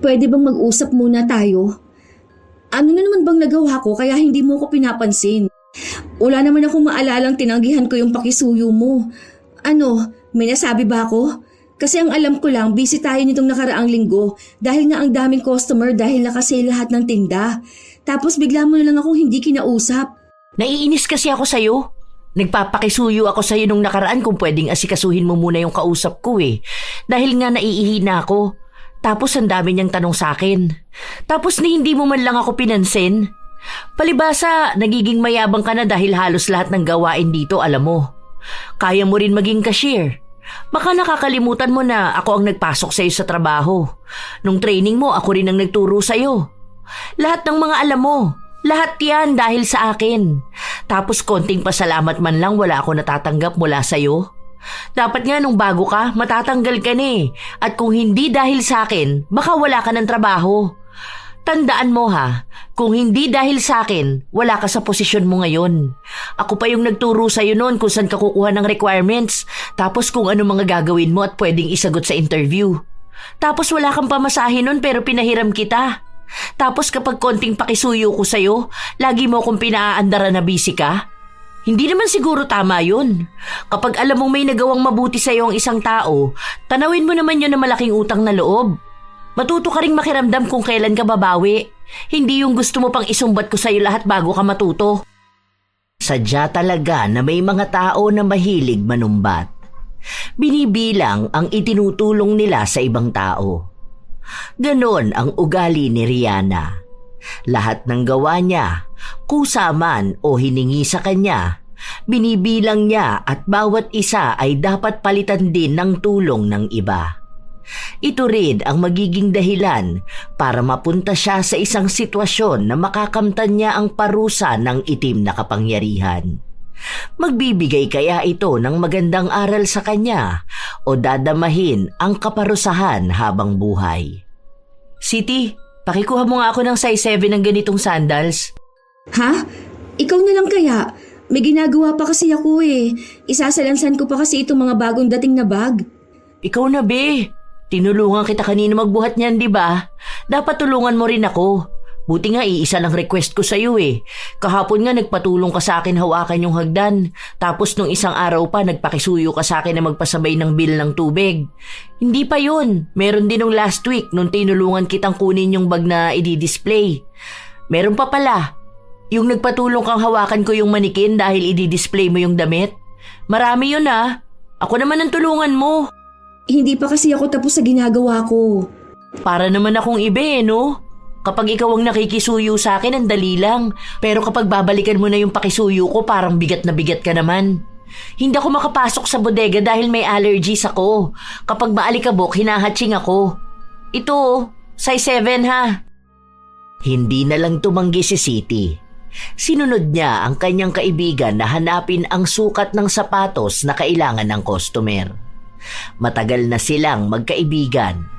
Pwede bang mag-usap muna tayo? Ano na naman bang nagawa ko kaya hindi mo ko pinapansin? Wala naman akong maalalang tinanggihan ko yung pakisuyo mo. Ano, may nasabi ba ako? Kasi ang alam ko lang, busy tayo nitong nakaraang linggo dahil nga ang daming customer dahil nakasale lahat ng tinda. Tapos bigla mo na lang akong hindi kinausap. Naiinis kasi ako sa'yo. Nagpapakisuyo ako sa'yo nung nakaraan kung pwedeng asikasuhin mo muna yung kausap ko eh. Dahil nga naiihina ako. Tapos ang dami niyang tanong sa'kin. Tapos ni hindi mo man lang ako pinansin. Palibasa, nagiging mayabang ka na dahil halos lahat ng gawain dito alam mo. Kaya mo rin maging cashier. Baka nakakalimutan mo na ako ang nagpasok sa'yo sa trabaho. Nung training mo, ako rin ang nagturo sa'yo. Lahat ng mga alam mo, lahat yan dahil sa akin. Tapos konting pasalamat man lang wala ako natatanggap mula sa'yo. Dapat nga nung bago ka, matatanggal ka na eh. At kung hindi dahil sa akin, baka wala ka ng trabaho. Tandaan mo ha, kung hindi dahil sa akin, wala ka sa posisyon mo ngayon. Ako pa yung nagturo sa'yo noon kung saan ka kukuha ng requirements, tapos kung ano mga gagawin mo at pwedeng isagot sa interview. Tapos wala kang pamasahe noon pero pinahiram kita. Tapos kapag konting pakisuyo ko sa'yo, lagi mo akong pinaaandara na busy ka. Hindi naman siguro tama yun. Kapag alam mong may nagawang mabuti sa'yo ang isang tao, tanawin mo naman yun na malaking utang na loob. Matuto ka ring makiramdam kung kailan ka babawi. Hindi yung gusto mo pang isumbat ko sa'yo lahat bago ka matuto. Sadya talaga na may mga tao na mahilig manumbat. Binibilang ang itinutulong nila sa ibang tao. Ganon ang ugali ni Rihanna. Lahat ng gawa niya, kusa man o hiningi sa kanya, binibilang niya at bawat isa ay dapat palitan din ng tulong ng iba. Ito rin ang magiging dahilan para mapunta siya sa isang sitwasyon na makakamtan niya ang parusa ng itim na kapangyarihan. Magbibigay kaya ito ng magandang aral sa kanya o dadamahin ang kaparusahan habang buhay? Siti, pakikuha mo nga ako ng size 7 ng ganitong sandals. Ha? Ikaw na lang kaya? May ginagawa pa kasi ako eh. Isasalansan ko pa kasi itong mga bagong dating na bag. Ikaw na be. Tinulungan kita kanina magbuhat niyan, di ba? Dapat tulungan mo rin ako. Buti nga iisa lang request ko sa'yo eh. Kahapon nga nagpatulong ka sa akin hawakan yung hagdan. Tapos nung isang araw pa nagpakisuyo ka sa akin na magpasabay ng bill ng tubig. Hindi pa yun. Meron din nung last week nung tinulungan kitang kunin yung bag na i-display. Meron pa pala. Yung nagpatulong kang hawakan ko yung manikin dahil i-display mo yung damit. Marami yun ah. Ako naman ang tulungan mo. Hindi pa kasi ako tapos sa ginagawa ko. Para naman akong iba eh, no? Kapag ikaw ang nakikisuyo sa akin, ang dali lang. Pero kapag babalikan mo na yung pakisuyo ko, parang bigat na bigat ka naman. Hindi ako makapasok sa bodega dahil may allergies ako. Kapag maalikabok, hinahatching ako. Ito, size 7 ha. Hindi na lang tumanggi si Siti. Sinunod niya ang kanyang kaibigan na hanapin ang sukat ng sapatos na kailangan ng customer. Matagal na silang magkaibigan.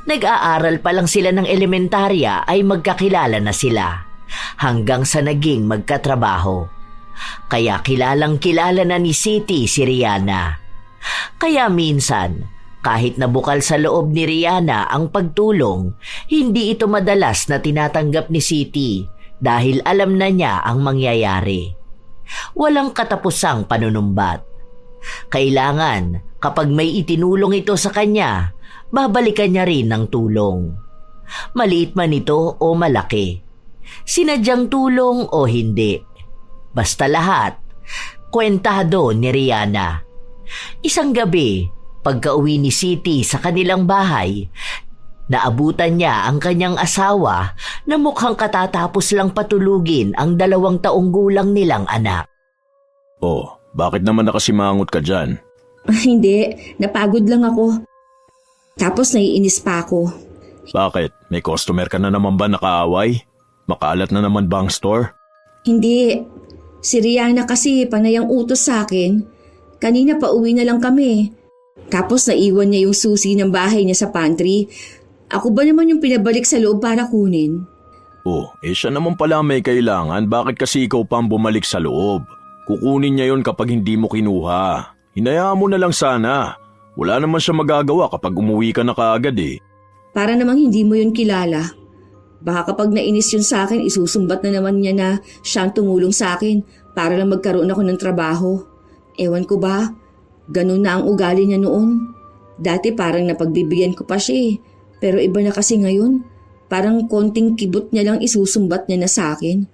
Nag-aaral pa lang sila ng elementarya ay magkakilala na sila hanggang sa naging magkatrabaho. Kaya kilalang kilala na ni Siti si Rihanna. Kaya minsan, kahit nabukal sa loob ni Rihanna ang pagtulong, hindi ito madalas na tinatanggap ni Siti dahil alam na niya ang mangyayari. Walang katapusang panunumbat. Kailangan kapag may itinulong ito sa kanya, babalikan niya rin ng tulong. Maliit man ito o malaki. Sinadyang tulong o hindi. Basta lahat, kwentado ni Rihanna. Isang gabi, pagka-uwi ni Siti sa kanilang bahay, naabutan niya ang kanyang asawa na mukhang katatapos lang patulugin ang 2 taong gulang nilang anak. Oh, bakit naman nakasimangot ka dyan? Hindi, napagod lang ako. Tapos naiinis pa ako. Bakit? May customer ka na naman ba nakaaway? Makaalat na naman ba ang store? Hindi. Si Rihanna kasi panay ang utos sa akin. Kanina pa uwi na lang kami. Tapos naiwan niya yung susi ng bahay niya sa pantry. Ako ba naman yung pinabalik sa loob para kunin? Oh, siya naman pala may kailangan. Bakit kasi ikaw pa ang bumalik sa loob? Kukunin niya yon kapag hindi mo kinuha. Hinayaan mo na lang sana. Wala naman siya magagawa kapag umuwi ka na kaagad eh. Para namang hindi mo yun kilala. Baka kapag nainis yun sa akin, isusumbat na naman niya na siyang tumulong sa akin para lang magkaroon ako ng trabaho. Ewan ko ba, ganun na ang ugali niya noon. Dati parang napagbibigyan ko pa siya pero iba na kasi ngayon. Parang konting kibot niya lang isusumbat niya na sa akin.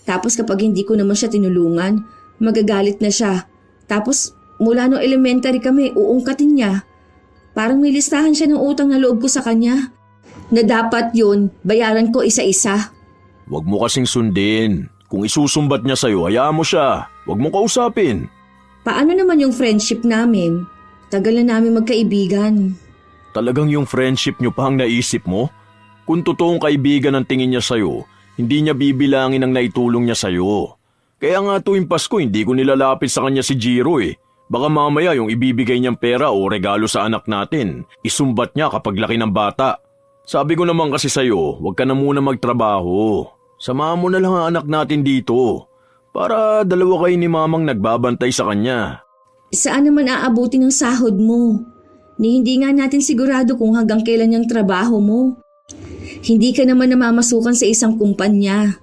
Tapos kapag hindi ko naman siya tinulungan, magagalit na siya. Tapos mula no elementary kami, uungkatin niya. Parang may listahan siya ng utang na loob ko sa kanya. Na dapat yun, bayaran ko isa-isa. Huwag mo kasing sundin. Kung isusumbat niya sa'yo, hayaan mo siya. Huwag mo kausapin. Paano naman yung friendship namin? Tagal na namin magkaibigan. Talagang yung friendship niyo pa ang naisip mo? Kung totoong kaibigan ang tingin niya sa'yo, hindi niya bibilangin ang naitulong niya sa'yo. Kaya nga tuwing Pasko, hindi ko nilalapit sa kanya si Jiro eh. Baka mamaya yung ibibigay niyang pera o regalo sa anak natin, isumbat niya kapag laki ng bata. Sabi ko naman kasi sa'yo, huwag ka na muna magtrabaho. Samahan mo na lang ang anak natin dito. Para dalawa kayo ni mamang nagbabantay sa kanya. Saan naman aabuti ng sahod mo? Ni hindi nga natin sigurado kung hanggang kailan yung trabaho mo. Hindi ka naman namamasukan sa isang kumpanya.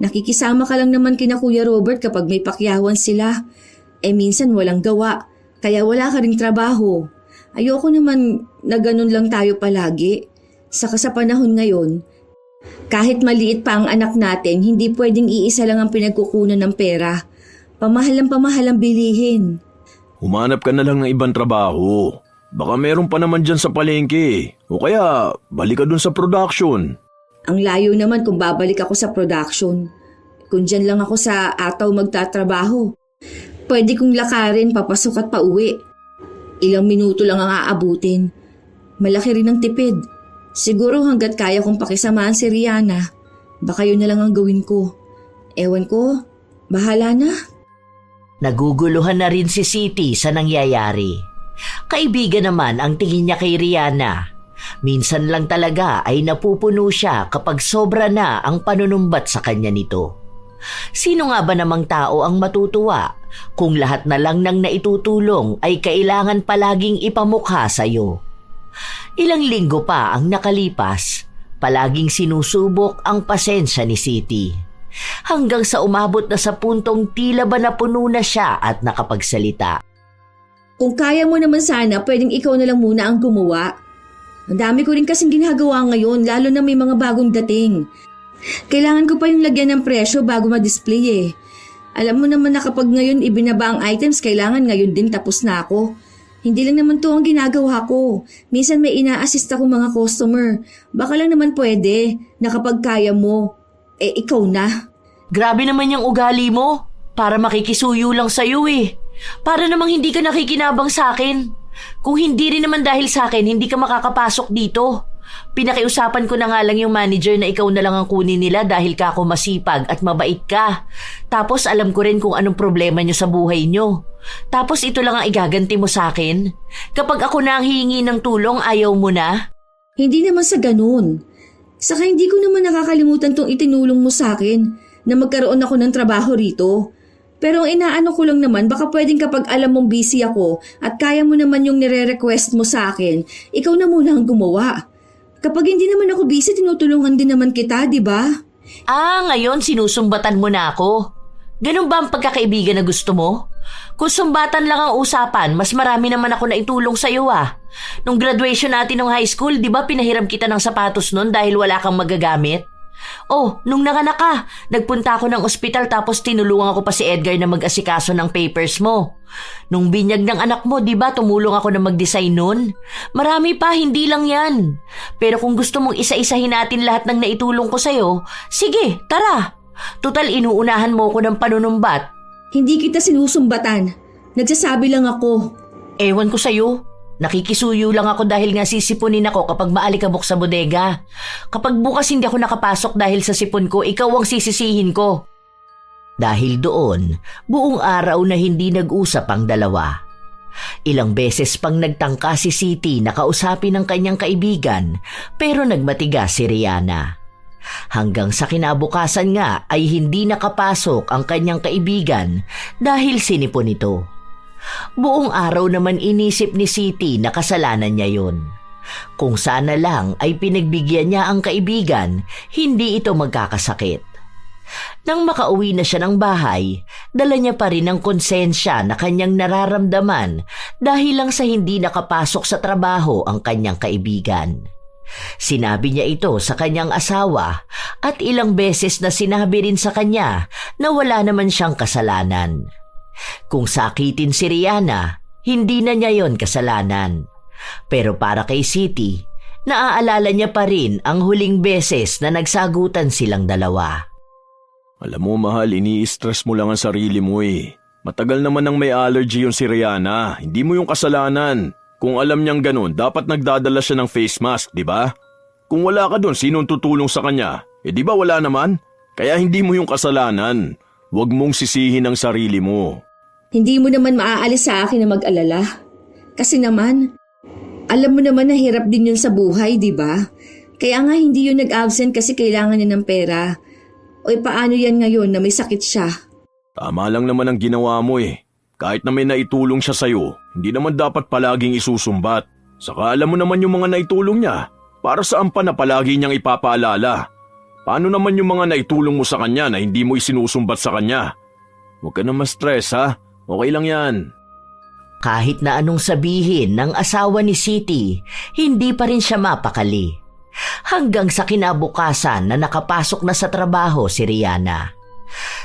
Nakikisama ka lang naman kina Kuya Robert kapag may pakyawan sila. Minsan walang gawa, kaya wala ka ring trabaho. Ayoko naman na ganun lang tayo palagi. Saka sa panahon ngayon, kahit maliit pa ang anak natin, hindi pwedeng iisa lang ang pinagkukunan ng pera. Pamahal ang bilihin. Humanap ka na lang ng ibang trabaho. Baka meron pa naman dyan sa palengke. O kaya, balik ka dun sa production. Ang layo naman kung babalik ako sa production. Kung dyan lang ako sa Ataw magtatrabaho, pwede kong lakarin papasok at pauwi. Ilang minuto lang ang aabutin. Malaki rin ang tipid. Siguro hanggat kaya kong pakisamahan si Rihanna, baka yun na lang ang gawin ko. Ewan ko, bahala na. Naguguluhan na rin si Siti sa nangyayari. Kaibigan naman ang tingin niya kay Rihanna. Minsan lang talaga ay napupuno siya kapag sobra na ang panunumbat sa kanya nito. Sino nga ba namang tao ang matutuwa kung lahat na lang ng naitutulong ay kailangan palaging ipamukha sa'yo? Ilang linggo pa ang nakalipas, palaging sinusubok ang pasensya ni Siti. Hanggang sa umabot na sa puntong tila ba napuno na siya at nakapagsalita. Kung kaya mo naman sana, pwedeng ikaw na lang muna ang gumawa. Ang dami ko rin kasing ginagawa ngayon, lalo na may mga bagong dating. Kailangan ko pa yung lagyan ng presyo bago ma-display eh. Alam mo naman na kapag ngayon ibinaba ang items, kailangan ngayon din tapos na ako. Hindi lang naman to ang ginagawa ko. Minsan may ina-assist ako mga customer. Baka lang naman pwede na kapag kaya mo, ikaw na. Grabe naman yung ugali mo. Para makikisuyo lang sa'yo eh. Para namang hindi ka nakikinabang sa akin. Kung hindi rin naman dahil sa akin, hindi ka makakapasok dito. Pinakiusapan ko na nga lang yung manager na ikaw na lang ang kunin nila dahil ka ako masipag at mabait ka. Tapos alam ko rin kung anong problema nyo sa buhay nyo. Tapos ito lang ang igaganti mo sa akin? Kapag ako na ang hihingi ng tulong, ayaw mo na? Hindi naman sa ganun. Saka hindi ko naman nakakalimutan tong itinulong mo sa akin na magkaroon ako ng trabaho rito. Pero ang inaano ko lang naman, baka pwedeng kapag alam mong busy ako at kaya mo naman yung nire-request mo sa akin, ikaw na muna ang gumawa. Kapag hindi naman ako busy, tinutulungan din naman kita, di ba? Ngayon sinusumbatan mo na ako. Ganun ba ang pagkakaibigan na gusto mo? Kung sumbatan lang ang usapan, mas marami naman ako na itulong sa'yo ah. Nung graduation natin ng high school, di ba pinahiram kita ng sapatos nun dahil wala kang magagamit? Nung nanganak ka, nagpunta ako ng ospital tapos tinulungan ko pa si Edgar na mag-asikaso ng papers mo. Nung binyag ng anak mo, di ba tumulong ako na mag-design nun? Marami pa, hindi lang yan. Pero kung gusto mong isa-isahin natin lahat ng naitulong ko sa'yo, sige, tara. Tutal inuunahan mo ko ng panunumbat. Hindi kita sinusumbatan. Nagsasabi lang ako. Ewan ko sa'yo. Nakikisuyo lang ako dahil nga sisipunin ako kapag maalikabok sa bodega. Kapag bukas hindi ako nakapasok dahil sa sipon ko, ikaw ang sisisihin ko. Dahil doon, buong araw na hindi nag-usap ang dalawa. Ilang beses pang nagtangka si Siti na kausapin ng kanyang kaibigan pero nagmatigas si Rihanna. Hanggang sa kinabukasan nga ay hindi nakapasok ang kanyang kaibigan dahil sinipon ito. Buong araw naman inisip ni Siti na kasalanan niya yun. Kung sana lang ay pinagbigyan niya ang kaibigan, hindi ito magkakasakit. Nang makauwi na siya ng bahay, dala niya pa rin ang konsensya na kanyang nararamdaman dahil lang sa hindi nakapasok sa trabaho ang kanyang kaibigan. Sinabi niya ito sa kanyang asawa at ilang beses na sinabi rin sa kanya na wala naman siyang kasalanan. Kung sakitin si Rihanna, hindi na niya yon kasalanan. Pero para kay Siti, naaalala niya pa rin ang huling beses na nagsagutan silang dalawa. Alam mo mahal, ini-stress mo lang ang sarili mo eh. Matagal naman nang may allergy yung si Rihanna, hindi mo yung kasalanan. Kung alam niyang ganun, dapat nagdadala siya ng face mask, di ba? Kung wala ka dun, sinong tutulong sa kanya? Di ba wala naman? Kaya hindi mo yung kasalanan. Huwag mong sisihin ang sarili mo. Hindi mo naman maaalis sa akin na mag-alala. Kasi naman, alam mo naman na hirap din yun sa buhay, di ba? Kaya nga hindi yun nag-absent kasi kailangan niya ng pera. O paano yan ngayon na may sakit siya? Tama lang naman ang ginawa mo eh. Kahit na may naitulong siya sa'yo, hindi naman dapat palaging isusumbat. Saka alam mo naman yung mga naitulong niya. Para saan pa na palagi niyang ipapaalala? Paano naman yung mga naitulong mo sa kanya na hindi mo isinusumbat sa kanya? Huwag ka na ma-stress ha. Okay lang yan. Kahit na anong sabihin ng asawa ni Siti, hindi pa rin siya mapakali. Hanggang sa kinabukasan na nakapasok na sa trabaho si Rihanna.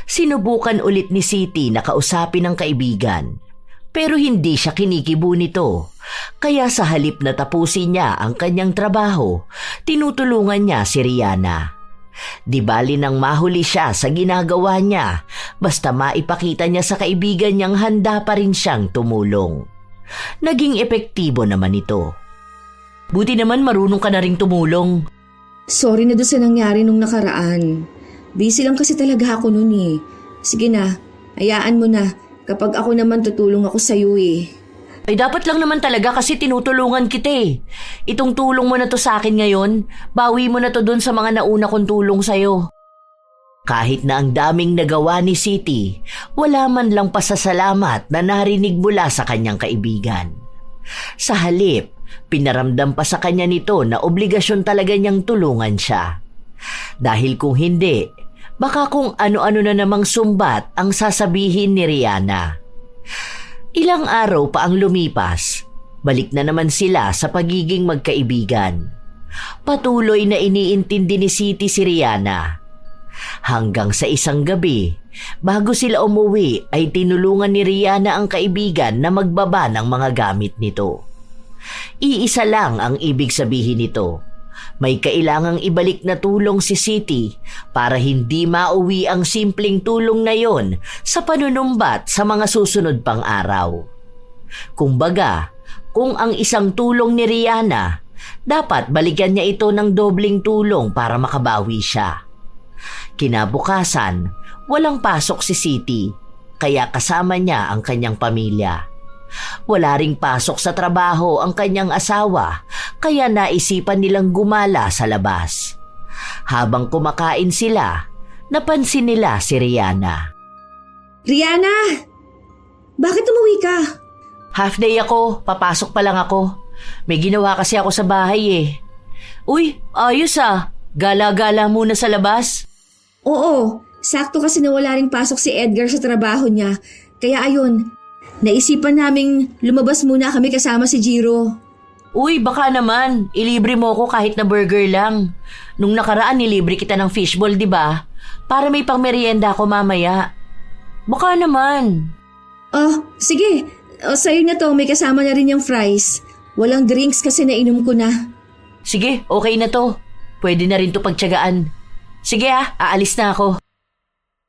Sinubukan ulit ni Siti na kausapin ang kaibigan, pero hindi siya kinikibo nito. Kaya sa halip na tapusin niya ang kanyang trabaho, tinutulungan niya si Rihanna. Di bali nang mahuli siya sa ginagawa niya, basta maipakita niya sa kaibigan niyang handa pa rin siyang tumulong. Naging epektibo naman ito. Buti naman marunong ka na ring tumulong. Sorry na doon sa nangyari nung nakaraan. Busy lang kasi talaga ako nun eh. Sige na, hayaan mo na. Kapag ako naman tutulong ako sa'yo eh. Ay dapat lang naman talaga kasi tinutulungan kita eh. Itong tulong mo na to sa akin ngayon, bawi mo na to dun sa mga nauna kong tulong sa'yo. Kahit na ang daming nagawa ni Siti, wala man lang pasasalamat na narinig mula sa kanyang kaibigan. Sa halip, pinaramdam pa sa kanya nito na obligasyon talaga niyang tulungan siya. Dahil kung hindi, baka kung ano-ano na namang sumbat ang sasabihin ni Rihanna. Ilang araw pa ang lumipas, balik na naman sila sa pagiging magkaibigan. Patuloy na iniintindi ni Siti si Rihanna. Hanggang sa isang gabi, bago sila umuwi ay tinulungan ni Rihanna ang kaibigan na magbaba ng mga gamit nito. Iisa lang ang ibig sabihin nito. May kailangang ibalik na tulong si Siti para hindi mauwi ang simpleng tulong na yon sa panunumbat sa mga susunod pang araw. Kumbaga, kung ang isang tulong ni Rihanna, dapat balikan niya ito ng dobling tulong para makabawi siya. Kinabukasan, walang pasok si Siti, kaya kasama niya ang kanyang pamilya. Wala ring pasok sa trabaho ang kanyang asawa, kaya naisipan nilang gumala sa labas. Habang kumakain sila, napansin nila si Rihanna. Rihanna! Bakit umuwi ka? Half day ako, papasok pa lang ako. May ginawa kasi ako sa bahay eh. Uy, ayos ah. Gala-gala muna sa labas. Oo, sakto kasi na wala ring pasok si Edgar sa trabaho niya. Kaya ayun, naisipan naming lumabas muna kami kasama si Jiro. Uy, baka naman. Ilibre mo ko kahit na burger lang. Nung nakaraan, nilibre kita ng fishball, di ba? Para may pangmerienda ako mamaya. Baka naman. Oh, sige. Sa'yo na to, may kasama na rin yung fries. Walang drinks kasi nainom ko na. Sige, okay na to. Pwede na rin to pagtiyagaan. Sige aalis na ako.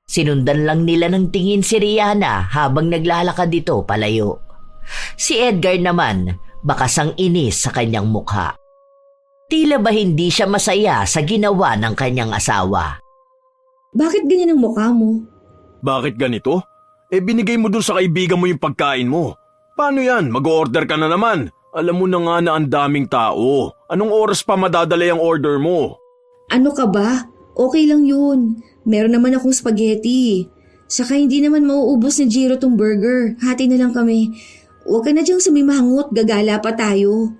Sinundan lang nila ng tingin si Rihanna habang naglalakad dito palayo. Si Edgar naman, bakas ang inis sa kanyang mukha. Tila ba hindi siya masaya sa ginawa ng kanyang asawa? Bakit ganyan ang mukha mo? Bakit ganito? Binigay mo dun sa kaibigan mo yung pagkain mo. Paano yan? Mag-order ka na naman. Alam mo na nga na ang daming tao. Anong oras pa madadala yung order mo? Ano ka ba? Okay lang yun. Meron naman akong spaghetti. Saka hindi naman mauubos ni Jiro tong burger. Hati na lang kami. Huwag ka na diyang sumimangot, gagala pa tayo.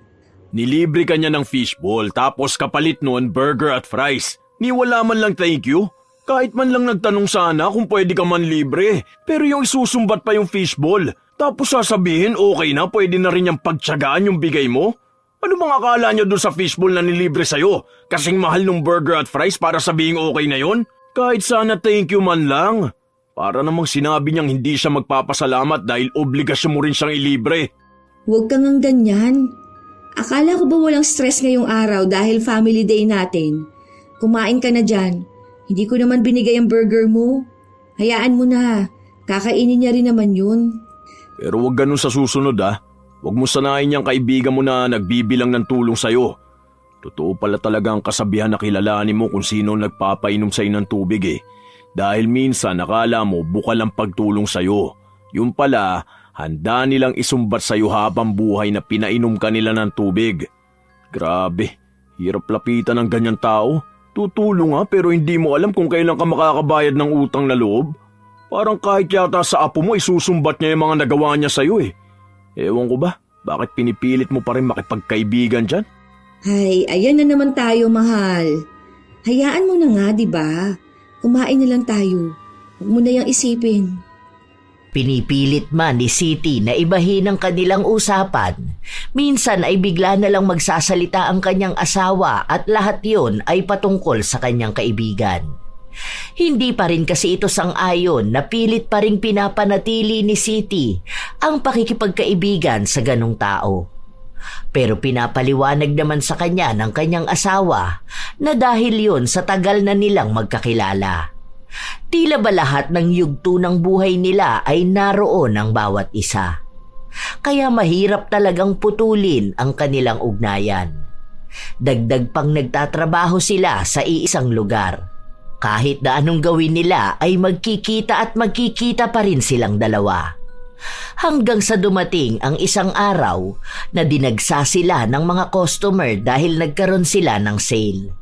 Nilibre ka niya ng fishball tapos kapalit noon burger at fries. Ni wala man lang thank you. Kahit man lang nagtanong sana kung pwede ka man libre. Pero yung isusumbat pa yung fishball. Tapos sasabihin okay na pwede na rin yung pagtsagaan yung bigay mo? Ano bang akala niyo doon sa fishball na nilibre sa'yo? Kasing mahal ng burger at fries para sabihin okay na yon? Kahit sana thank you man lang. Para namang sinabi niyang hindi siya magpapasalamat dahil obligasyon mo rin siyang ilibre. Huwag kang ang ganyan. Akala ko ba walang stress ngayong araw dahil family day natin? Kumain ka na dyan. Hindi ko naman binigay ang burger mo. Hayaan mo na. Kakainin niya rin naman yun. Pero huwag ganun sa susunod ah. Huwag mo sanayin niyang kaibigan mo na nagbibilang ng tulong sa'yo. Totoo pala talaga ang kasabihan na kilalanin mo kung sino nagpapainom sa'yo ng tubig eh. Dahil minsan nakala mo bukal ang pagtulong sa'yo. Yung pala, handa nilang isumbat sa'yo habang buhay na pinainom ka nila ng tubig. Grabe, hirap lapitan ng ganyan tao. Tutulong pero hindi mo alam kung kailan ka makakabayad ng utang na loob. Parang kahit yata sa apo mo isusumbat niya yung mga nagawa niya sa'yo eh. Ewan ko ba, bakit pinipilit mo pa rin makipagkaibigan dyan? Ay, ayan na naman tayo, mahal. Hayaan mo na nga, di ba? Kumain na lang tayo. Huwag mo na yung isipin. Pinipilit man ni City na ibahin ang kanilang usapan. Minsan ay bigla na lang magsasalita ang kanyang asawa at lahat yon ay patungkol sa kanyang kaibigan. Hindi pa rin kasi ito sang-ayon na pilit pa rin pinapanatili ni City ang pakikipagkaibigan sa ganong tao. Pero pinapaliwanag naman sa kanya ng kanyang asawa na dahil yon sa tagal na nilang magkakilala. Tila ba lahat ng yugto ng buhay nila ay naroon ang bawat isa. Kaya mahirap talagang putulin ang kanilang ugnayan. Dagdag pang nagtatrabaho sila sa iisang lugar. Kahit na anong gawin nila ay magkikita at magkikita pa rin silang dalawa. Hanggang sa dumating ang isang araw na dinagsa sila ng mga customer dahil nagkaroon sila ng sale.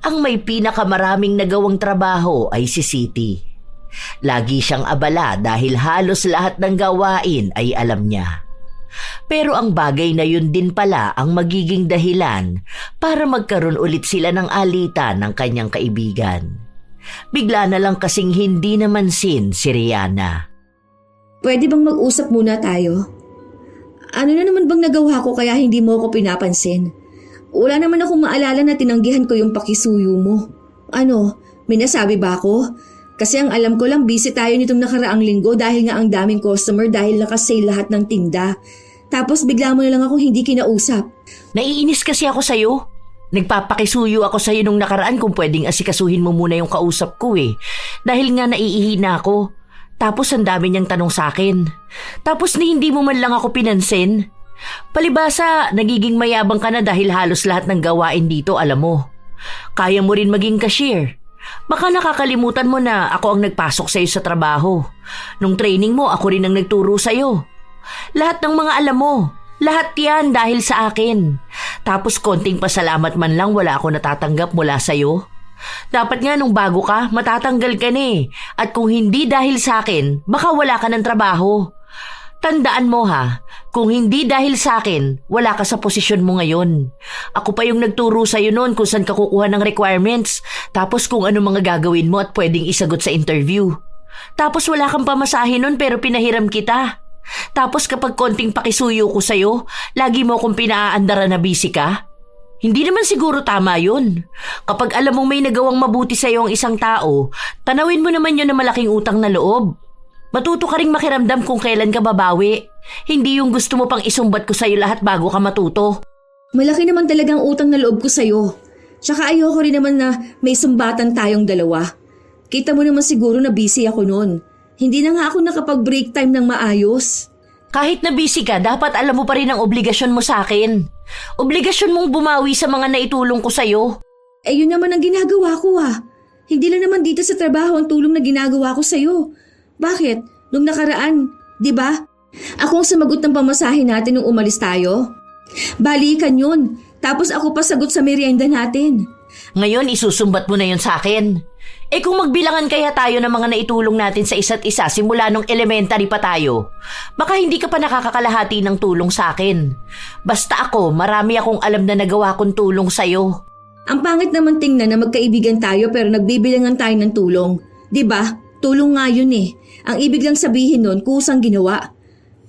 Ang may pinakamaraming nagawang trabaho ay si City. Lagi siyang abala dahil halos lahat ng gawain ay alam niya. Pero ang bagay na yun din pala ang magiging dahilan para magkaroon ulit sila ng alitan ng kanyang kaibigan. Bigla na lang kasing hindi namansin si Rihanna. Pwede bang mag-usap muna tayo? Ano na naman bang nagawa ko kaya hindi mo ako pinapansin? Wala naman akong maalala na tinanggihan ko yung pakisuyo mo. Ano, may nasabi ba ako? Kasi ang alam ko lang busy tayo nitong nakaraang linggo dahil nga ang daming customer dahil nakasale lahat ng tinda. Tapos bigla mo na lang ako hindi kinausap. Naiinis kasi ako sa'yo. Nagpapakisuyo ako sa'yo nung nakaraan kung pwedeng asikasuhin mo muna yung kausap ko eh. Dahil nga naiihi na ako. Tapos ang dami niyang tanong sa akin. Tapos hindi mo man lang ako pinansin. Palibasa, nagiging mayabang ka na dahil halos lahat ng gawain dito alam mo. Kaya mo rin maging cashier. Baka nakakalimutan mo na ako ang nagpasok sa'yo sa trabaho. Nung training mo, ako rin ang nagturo sa'yo. Lahat ng mga alam mo, lahat yan dahil sa akin. Tapos konting pasalamat man lang wala ako natatanggap mula sa'yo. Dapat nga nung bago ka, matatanggal ka na eh. At kung hindi dahil sa akin, baka wala ka ng trabaho. Tandaan mo ha, kung hindi dahil sa akin, wala ka sa posisyon mo ngayon. Ako pa yung nagturo sa'yo noon kung saan ka kukuha ng requirements, tapos kung ano mga gagawin mo at pwedeng isagot sa interview. Tapos wala kang pamasahe noon pero pinahiram kita. Tapos kapag konting pakisuyo ko sa'yo, lagi mo akong pinaaandara na busy ka. Hindi naman siguro tama yun. Kapag alam mong may nagawang mabuti sa'yo ang isang tao, tanawin mo naman yun na malaking utang na loob. Matuto ka ring makiramdam kung kailan ka babawi. Hindi yung gusto mo pang isumbat ko sa'yo lahat bago ka matuto. Malaki naman talagang utang na loob ko sa'yo. Tsaka ayoko rin naman na may sumbatan tayong dalawa. Kita mo naman siguro na busy ako noon. Hindi na nga ako nakapag-break time ng maayos. Kahit na busy ka, dapat alam mo pa rin ang obligasyon mo sa akin. Obligasyon mong bumawi sa mga naitulong ko sa'yo. Eh yun naman ang ginagawa ko ah. Hindi lang naman dito sa trabaho ang tulong na ginagawa ko sa'yo. Bakit? Nung nakaraan, di ba? Ako ang sumagot ng pamasahe natin nung umalis tayo. Balikan yun. Tapos ako pa sagot sa merienda natin. Ngayon, isusumbat mo na yun sa akin. Eh kung magbilangan kaya tayo ng mga naitulong natin sa isa't isa simula nung elementary pa tayo, baka hindi ka pa nakakakalahati ng tulong sa akin. Basta ako, marami akong alam na nagawa kong tulong sa'yo. Ang pangit naman tingnan na magkaibigan tayo pero nagbibilangan tayo ng tulong. 'Di ba? Tulong nga yun eh. Ang ibig lang sabihin nun, kusang ginawa.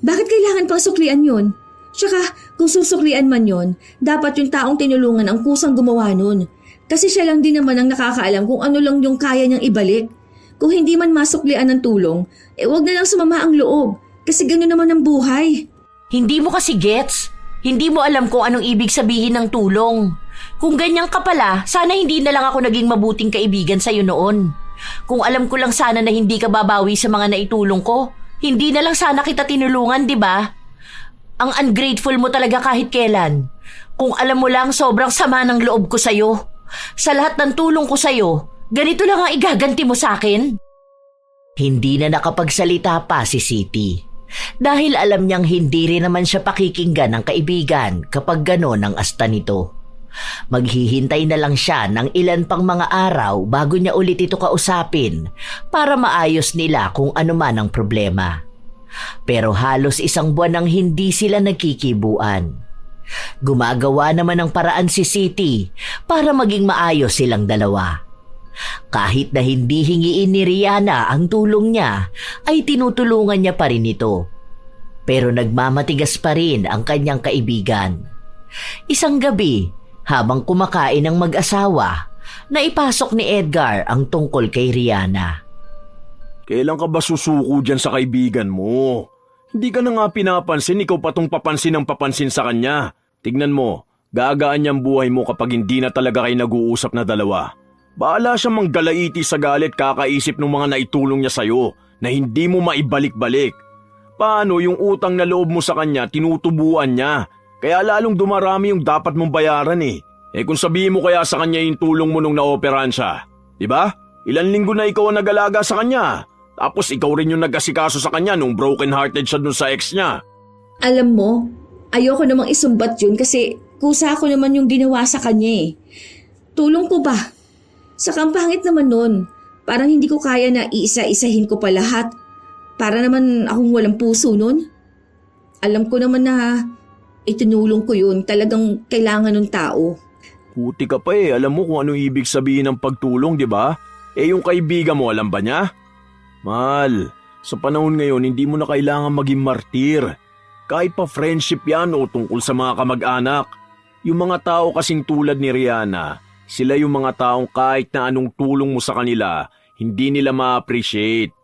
Bakit kailangan pang suklian yun? Tsaka, kung susuklian man yun, dapat yung taong tinulungan ang kusang gumawa nun. Kasi siya lang din naman ang nakakaalam kung ano lang yung kaya niyang ibalik. Kung hindi man masuklian ng tulong, wag na lang sumama ang loob. Kasi gano'n naman ang buhay. Hindi mo kasi gets. Hindi mo alam kung anong ibig sabihin ng tulong. Kung ganyan ka pala, sana hindi na lang ako naging mabuting kaibigan sa'yo noon. Kung alam ko lang sana na hindi ka babawi sa mga naitulong ko, hindi na lang sana kita tinulungan, di ba? Ang ungrateful mo talaga kahit kailan. Kung alam mo lang, sobrang sama ng loob ko sa'yo. Sa lahat ng tulong ko sa'yo, ganito lang ang igaganti mo sa akin? Hindi na nakapagsalita pa si Siti. Dahil alam niyang hindi rin naman siya pakikinggan ng kaibigan kapag gano'n ang asta nito. Maghihintay na lang siya ng ilan pang mga araw bago niya ulit ito kausapin para maayos nila kung ano man ang problema. Pero halos 1 buwan nang hindi sila nagkikibuan. Gumagawa naman ng paraan si Siti para maging maayos silang dalawa. Kahit na hindi hingiin ni Rihanna ang tulong niya, ay tinutulungan niya pa rin ito. Pero nagmamatigas pa rin ang kanyang kaibigan. Isang gabi, habang kumakain ng mag-asawa, naipasok ni Edgar ang tungkol kay Rihanna. Kailan ka ba susuko dyan sa kaibigan mo? Hindi ka na nga pinapansin, ikaw patong papansin ng papansin sa kanya. Tignan mo, gagaan niyang buhay mo kapag hindi na talaga kayo nag-uusap na dalawa. Bahala siyang manggalaiti sa galit kakaisip ng mga naitulong niya sa'yo na hindi mo maibalik-balik. Paano yung utang na loob mo sa kanya tinutubuan niya? Kaya lalong dumarami yung dapat mong bayaran eh. Kung sabihin mo kaya sa kanya yung tulong mo nung naoperahan siya. Diba? Ilan linggo na ikaw ang nag-alaga sa kanya. Tapos ikaw rin yung nag-asikaso sa kanya nung broken-hearted siya dun sa ex niya. Alam mo, ayoko namang isumbat yun kasi kusa ko naman yung ginawa sa kanya eh. Tulong ko ba? Saka ang pangit naman nun. Parang hindi ko kaya na iisa-isahin ko pa lahat. Para naman akong walang puso nun. Alam ko naman na itinulong ko yun. Talagang kailangan ng tao. Puti ka pa eh. Alam mo kung anong ibig sabihin ng pagtulong, di ba? Yung kaibigan mo, alam ba niya? Mahal, sa panahon ngayon, hindi mo na kailangan maging martir. Kahit pa friendship yan o tungkol sa mga kamag-anak. Yung mga tao kasing tulad ni Rihanna, sila yung mga taong kahit na anong tulong mo sa kanila, hindi nila ma-appreciate.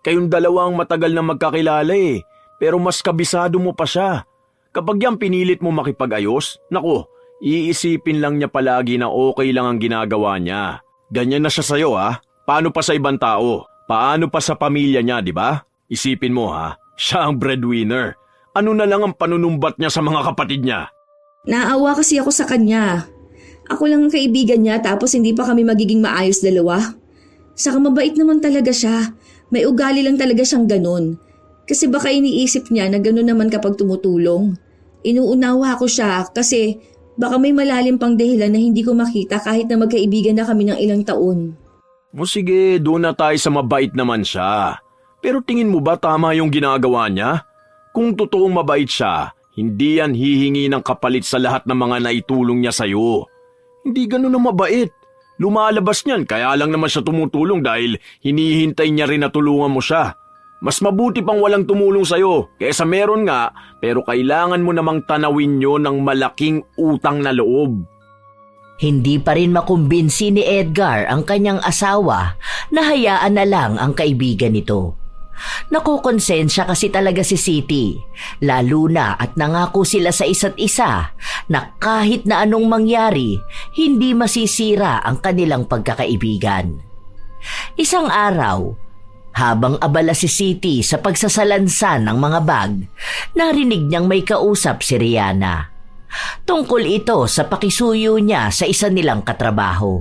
Kayong dalawa ang matagal na magkakilala eh, pero mas kabisado mo pa siya. Kapag yan pinilit mo makipag-ayos, naku, iisipin lang niya palagi na okay lang ang ginagawa niya. Ganyan na siya sa'yo ha. Paano pa sa ibang tao? Paano pa sa pamilya niya, di ba? Isipin mo ha, siya ang breadwinner. Ano na lang ang panunumbat niya sa mga kapatid niya? Naawa kasi ako sa kanya. Ako lang ang kaibigan niya tapos hindi pa kami magiging maayos dalawa. Saka mabait naman talaga siya. May ugali lang talaga siyang ganun. Kasi baka iniisip niya na ganun naman kapag tumutulong. Inuunawa ko siya kasi baka may malalim pang dahilan na hindi ko makita kahit na magkaibigan na kami ng ilang taon. O sige, doon na tayo sa mabait naman siya. Pero tingin mo ba tama yung ginagawa niya? Kung totoong mabait siya, hindi yan hihingi ng kapalit sa lahat ng mga naitulong niya sa'yo. Hindi ganun na mabait. Lumalabas niyan kaya lang naman siya tumutulong dahil hinihintay niya rin na tulungan mo siya. Mas mabuti pang walang tumulong sa'yo kaysa meron nga pero kailangan mo namang tanawin nyo ng malaking utang na loob. Hindi pa rin makumbinsi ni Edgar ang kanyang asawa na hayaan na lang ang kaibigan nito. Nakokonsensya kasi talaga si Siti, lalo na at nangako sila sa isa't isa na kahit na anong mangyari, hindi masisira ang kanilang pagkakaibigan. Isang araw, habang abala si Siti sa pagsasalansan ng mga bag, narinig niyang may kausap si Rihanna. Tungkol ito sa pakisuyo niya sa isa nilang katrabaho.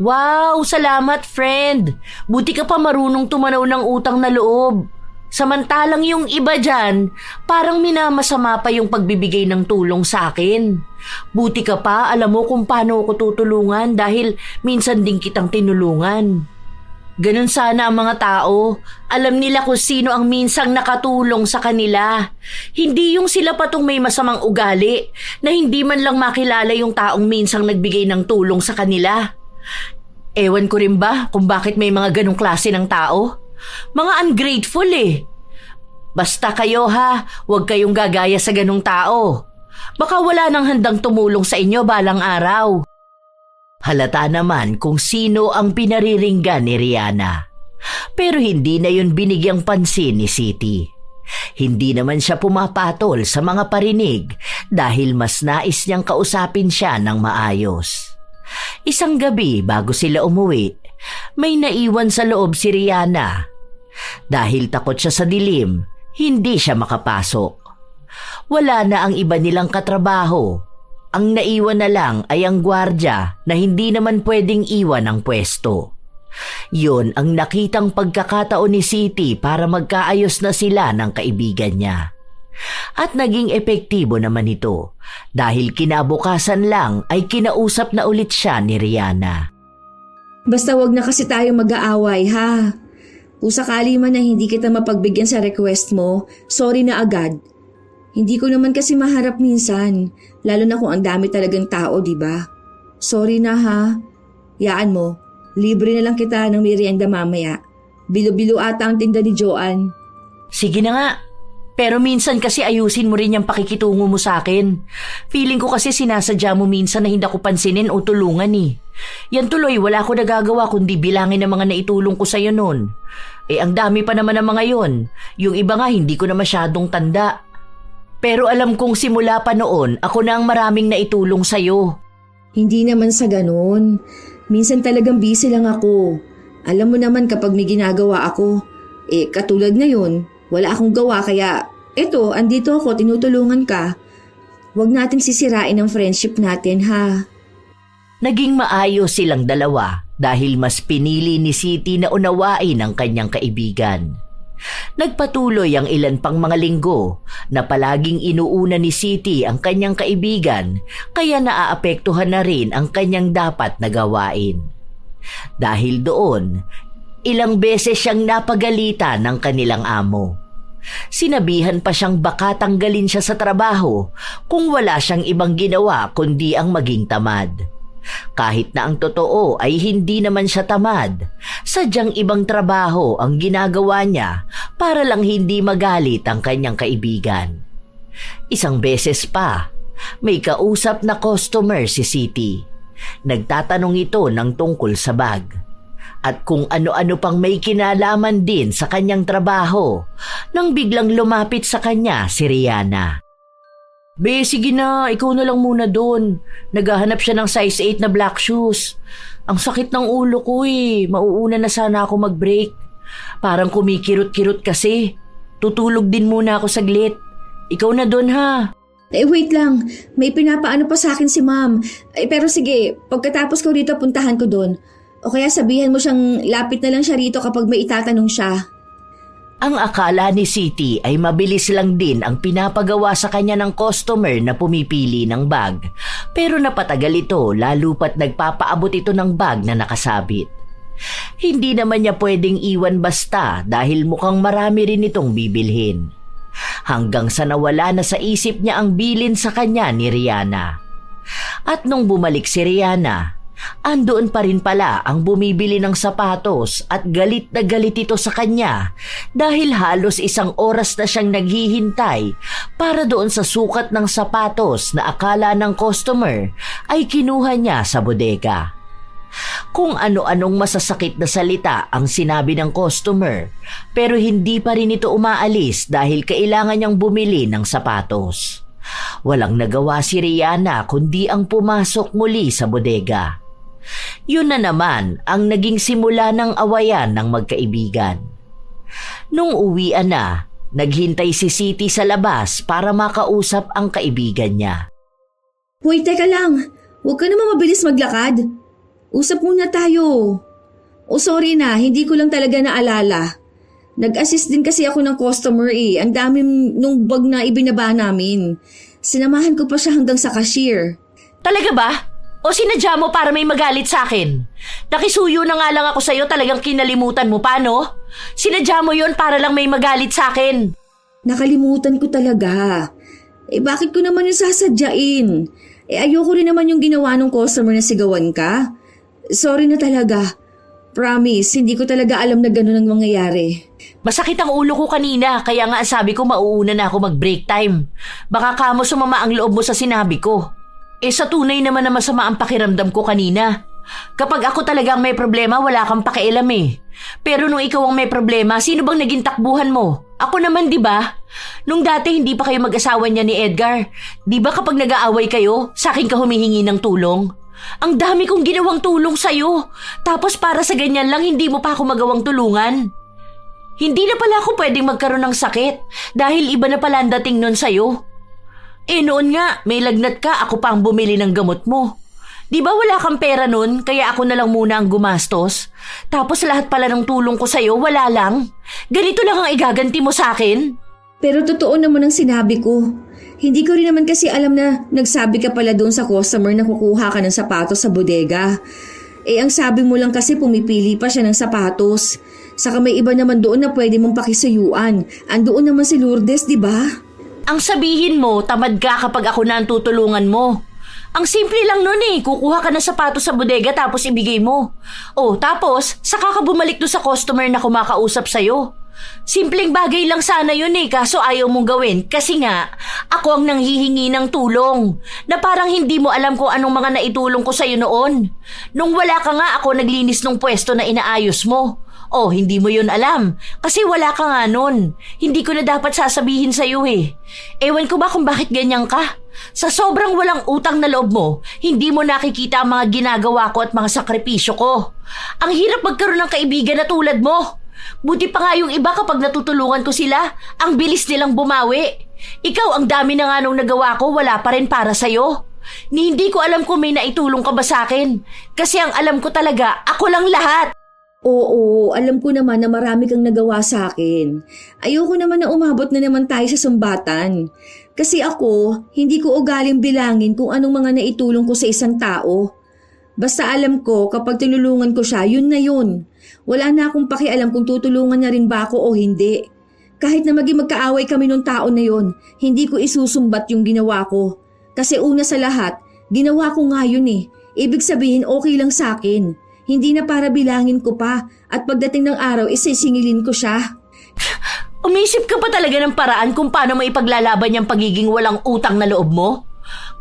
Wow, salamat friend! Buti ka pa marunong tumanaw ng utang na loob. Samantalang yung iba dyan, parang minamasama pa yung pagbibigay ng tulong sa akin. Buti ka pa, alam mo kung paano ako tutulungan dahil minsan din kitang tinulungan. Ganun sana ang mga tao. Alam nila kung sino ang minsang nakatulong sa kanila. Hindi yung sila patong may masamang ugali na hindi man lang makilala yung taong minsang nagbigay ng tulong sa kanila. Ewan ko rin ba kung bakit may mga ganong klase ng tao? Mga ungrateful eh. Basta kayo ha, huwag kayong gagaya sa ganong tao. Baka wala nang handang tumulong sa inyo balang araw. Halata naman kung sino ang pinariringgan ni Rihanna. Pero hindi na yun binigyang pansin ni Siti. Hindi naman siya pumapatol sa mga parinig dahil mas nais niyang kausapin siya ng maayos. Isang gabi bago sila umuwi, may naiwan sa loob si Rihanna. Dahil takot siya sa dilim, hindi siya makapasok. Wala na ang iba nilang katrabaho. Ang naiwan na lang ay ang gwardya na hindi naman pwedeng iwan ang pwesto. Yun ang nakitang pagkakataon ni Siti para magkaayos na sila ng kaibigan niya. At naging epektibo naman ito dahil kinabukasan lang ay kinausap na ulit siya ni Rihanna. Basta wag na kasi tayo mag-aaway ha. Kung sakali man na hindi kita mapagbigyan sa request mo, sorry na agad. Hindi ko naman kasi maharap minsan, lalo na kung ang dami talagang tao, di ba? Sorry na ha. Yaan mo, libre na lang kita ng merienda mamaya. Bilo-bilo ata ang tinda ni Joanne. Sige na nga. Pero minsan kasi ayusin mo rin yung pakikitungo mo sa akin. Feeling ko kasi sinasadya mo minsan na hindi ako pansinin o tulungan eh. Yan tuloy, wala ko nagagawa kundi bilangin ang mga naitulong ko sa'yo noon. Ang dami pa naman ng mga yon. Yung iba nga hindi ko na masyadong tanda. Pero alam kong simula pa noon, ako na ang maraming naitulong sa'yo. Hindi naman sa ganun. Minsan talagang busy lang ako. Alam mo naman kapag may ginagawa ako, katulad ngayon, wala akong gawa kaya eto, andito ako, tinutulungan ka. Huwag nating sisirain ang friendship natin ha. Naging maayos silang dalawa dahil mas pinili ni Siti na unawain ang kanyang kaibigan. Nagpatuloy ang ilan pang mga linggo na palaging inuuna ni Siti ang kanyang kaibigan kaya naaapektuhan na rin ang kanyang dapat na gawain. Dahil doon, ilang beses siyang napagalitan ng kanilang amo. Sinabihan pa siyang baka tanggalin siya sa trabaho kung wala siyang ibang ginawa kundi ang maging tamad. Kahit na ang totoo ay hindi naman siya tamad, sadyang ibang trabaho ang ginagawa niya para lang hindi magalit ang kanyang kaibigan. Isang beses pa, may kausap na customer si Siti. Nagtatanong ito ng tungkol sa bag. At kung ano-ano pang may kinalaman din sa kanyang trabaho nang biglang lumapit sa kanya si Rihanna. Be, sige na, ikaw na lang muna doon. Naghahanap siya ng size 8 na black shoes. Ang sakit ng ulo ko eh, mauuna na sana ako mag-break. Parang kumikirot-kirot kasi. Tutulog din muna ako saglit. Ikaw na doon ha. Wait lang, may pinapaano pa sa akin si ma'am. Pero sige, pagkatapos ko rito puntahan ko doon. O kaya sabihan mo siyang lapit na lang siya rito kapag may itatanong siya. Ang akala ni Siti ay mabilis lang din ang pinapagawa sa kanya ng customer na pumipili ng bag. Pero napatagal ito lalo pat nagpapaabot ito ng bag na nakasabit. Hindi naman niya pwedeng iwan basta dahil mukhang marami rin itong bibilhin. Hanggang sa nawala na sa isip niya ang bilin sa kanya ni Rihanna. At nung bumalik si Rihanna, andoon pa rin pala ang bumibili ng sapatos at galit na galit ito sa kanya dahil halos isang oras na siyang naghihintay para doon sa sukat ng sapatos na akala ng customer ay kinuha niya sa bodega. Kung ano-anong masasakit na salita ang sinabi ng customer pero hindi pa rin ito umaalis dahil kailangan niyang bumili ng sapatos. Walang nagawa si Rihanna kundi ang pumasok muli sa bodega. Yun na naman ang naging simula ng awayan ng magkaibigan. Nung uwian na, naghintay si Siti sa labas para makausap ang kaibigan niya. Hoy, teka lang. Huwag ka naman mabilis maglakad. Usap muna tayo. O sorry na, hindi ko lang talaga naalala. Nag-assist din kasi ako ng customer eh. Ang dami nung bag na ibinaba namin. Sinamahan ko pa siya hanggang sa cashier. Talaga ba? O sinadya mo para may magalit sa akin? Nakisuyo na nga lang ako sa'yo, talagang kinalimutan mo pa, no? Sinadya mo yon para lang may magalit sa akin. Nakalimutan ko talaga. Bakit ko naman yung sasadyain? Ayoko rin naman yung ginawa ng customer na sigawan ka. Sorry na talaga. Promise, hindi ko talaga alam na gano'n ang mangyayari. Masakit ang ulo ko kanina, kaya nga sabi ko mauuna na ako mag-break time. Baka kamo sumama ang loob mo sa sinabi ko. Sa tunay naman na masama ang pakiramdam ko kanina. Kapag ako talagang may problema, wala kang pakialam eh. Pero nung ikaw ang may problema, sino bang naging takbuhan mo? Ako naman, di ba? Nung dati hindi pa kayo mag-asawa niya ni Edgar. Di ba kapag nag-aaway kayo, sa akin ka humihingi ng tulong? Ang dami kong ginawang tulong sa'yo. Tapos para sa ganyan lang, hindi mo pa ako magawang tulungan. Hindi na pala ako pwedeng magkaroon ng sakit dahil iba na pala ang dating nun sa'yo. Noon nga, may lagnat ka, ako pa ang bumili ng gamot mo. Di ba wala kang pera nun, kaya ako na lang muna ang gumastos? Tapos lahat pala ng tulong ko sa'yo, wala lang. Ganito lang ang igaganti mo sa akin? Pero totoo naman ang sinabi ko. Hindi ko rin naman kasi alam na nagsabi ka pala doon sa customer na kukuha ka ng sapatos sa bodega. Ang sabi mo lang kasi pumipili pa siya ng sapatos. Saka may iba naman doon na pwede mong pakisuyuan. Andoon naman si Lourdes, di ba? Ang sabihin mo, tamad ka kapag ako na ang tutulungan mo. Ang simple lang nun eh, kukuha ka ng sapatos sa bodega tapos ibigay mo. Tapos, saka ka bumalik doon sa customer na kumakausap sa'yo. Simpleng bagay lang sana yun eh, kaso ayaw mong gawin kasi nga, ako ang nanghihingi ng tulong. Na parang hindi mo alam kung anong mga naitulong ko sa'yo noon. Nung wala ka nga, ako naglinis ng pwesto na inaayos mo. Hindi mo yun alam. Kasi wala ka nga nun. Hindi ko na dapat sasabihin sa'yo eh. Ewan ko ba kung bakit ganyan ka? Sa sobrang walang utang na loob mo, hindi mo nakikita ang mga ginagawa ko at mga sakripisyo ko. Ang hirap magkaroon ng kaibigan na tulad mo. Buti pa nga yung iba kapag natutulungan ko sila, ang bilis nilang bumawi. Ikaw, ang dami na nga nung nagawa ko, wala pa rin para sa'yo. Hindi ko alam kung may naitulong ka ba sa akin. Kasi ang alam ko talaga, ako lang lahat. Oo, alam ko naman na marami kang nagawa sa akin. Ayoko naman na umabot na naman tayo sa sumbatan. Kasi ako, hindi ko ugaling bilangin kung anong mga naitulong ko sa isang tao. Basta alam ko kapag tinulungan ko siya, yun na yun. Wala na akong pakialam kung tutulungan niya rin ba ako o hindi. Kahit na maging magkaaway kami nung tao na yun, hindi ko isusumbat yung ginawa ko. Kasi una sa lahat, ginawa ko nga yun eh. Ibig sabihin okay lang sa akin. Hindi na para bilangin ko pa at pagdating ng araw isisingilin ko siya. Umisip ka pa talaga ng paraan kung paano mo ipaglalaban yung pagiging walang utang na loob mo?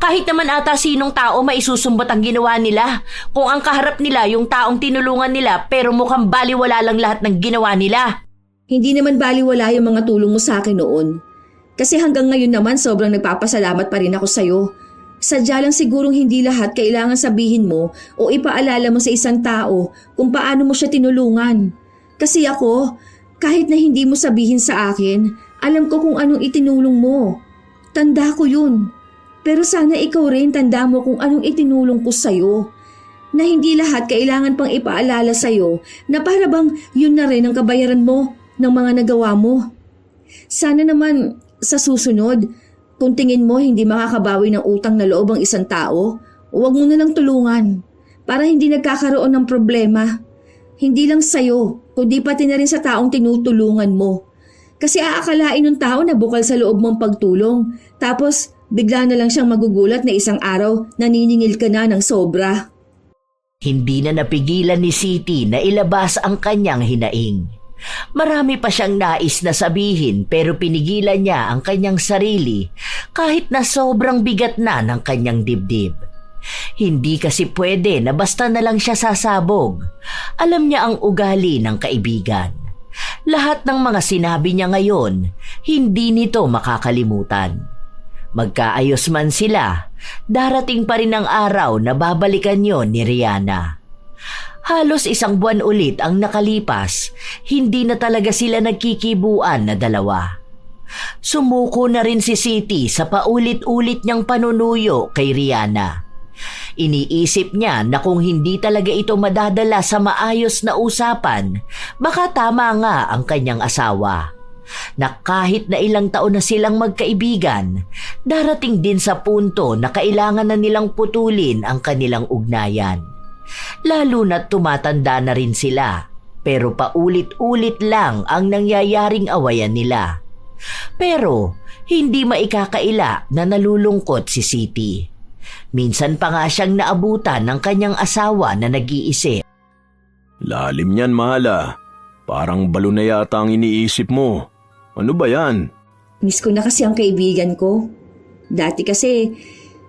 Kahit naman ata sinong tao maisusumbat ang ginawa nila. Kung ang kaharap nila yung taong tinulungan nila pero mukhang baliwala lang lahat ng ginawa nila. Hindi naman baliwala yung mga tulong mo sa akin noon. Kasi hanggang ngayon naman sobrang nagpapasalamat pa rin ako sa'yo. Sadya lang sigurong hindi lahat kailangan sabihin mo o ipaalala mo sa isang tao kung paano mo siya tinulungan. Kasi ako, kahit na hindi mo sabihin sa akin, alam ko kung anong itinulong mo. Tanda ko yun. Pero sana ikaw rin tanda mo kung anong itinulong ko sa'yo. Na hindi lahat kailangan pang ipaalala sa'yo na para bang yun na rin ang kabayaran mo ng mga nagawa mo. Sana naman sa susunod, kung tingin mo hindi makakabawi ng utang na loob ang isang tao, huwag mo na lang tulungan para hindi nagkakaroon ng problema. Hindi lang sa'yo, kundi pati na rin sa taong tinutulungan mo. Kasi aakalain ng tao na bukal sa loob mong pagtulong, tapos bigla na lang siyang magugulat na isang araw naniningil ka na ng sobra. Hindi na napigilan ni Siti na ilabas ang kanyang hinaing. Marami pa siyang nais na sabihin pero pinigilan niya ang kanyang sarili kahit na sobrang bigat na ng kanyang dibdib. Hindi kasi pwede na basta na lang siya sasabog. Alam niya ang ugali ng kaibigan. Lahat ng mga sinabi niya ngayon, hindi nito makakalimutan. Magkaayos man sila, darating pa rin ang araw na babalikan yon ni Rihanna. Halos 1 buwan ulit ang nakalipas, hindi na talaga sila nagkikibuan na dalawa. Sumuko na rin si Siti sa paulit-ulit niyang panunuyo kay Rihanna. Iniisip niya na kung hindi talaga ito madadala sa maayos na usapan, baka tama nga ang kanyang asawa. Na kahit na ilang taon na silang magkaibigan, darating din sa punto na kailangan na nilang putulin ang kanilang ugnayan. Lalo na't tumatanda na rin sila, pero paulit-ulit lang ang nangyayaring awayan nila. Pero hindi maikakaila na nalulungkot si Siti. Minsan pa nga siyang naabutan ng kanyang asawa na nag-iisip. Lalim yan, Mahala. Parang balo na yata ang iniisip mo. Ano ba yan? Miss ko na kasi ang kaibigan ko. Dati kasi,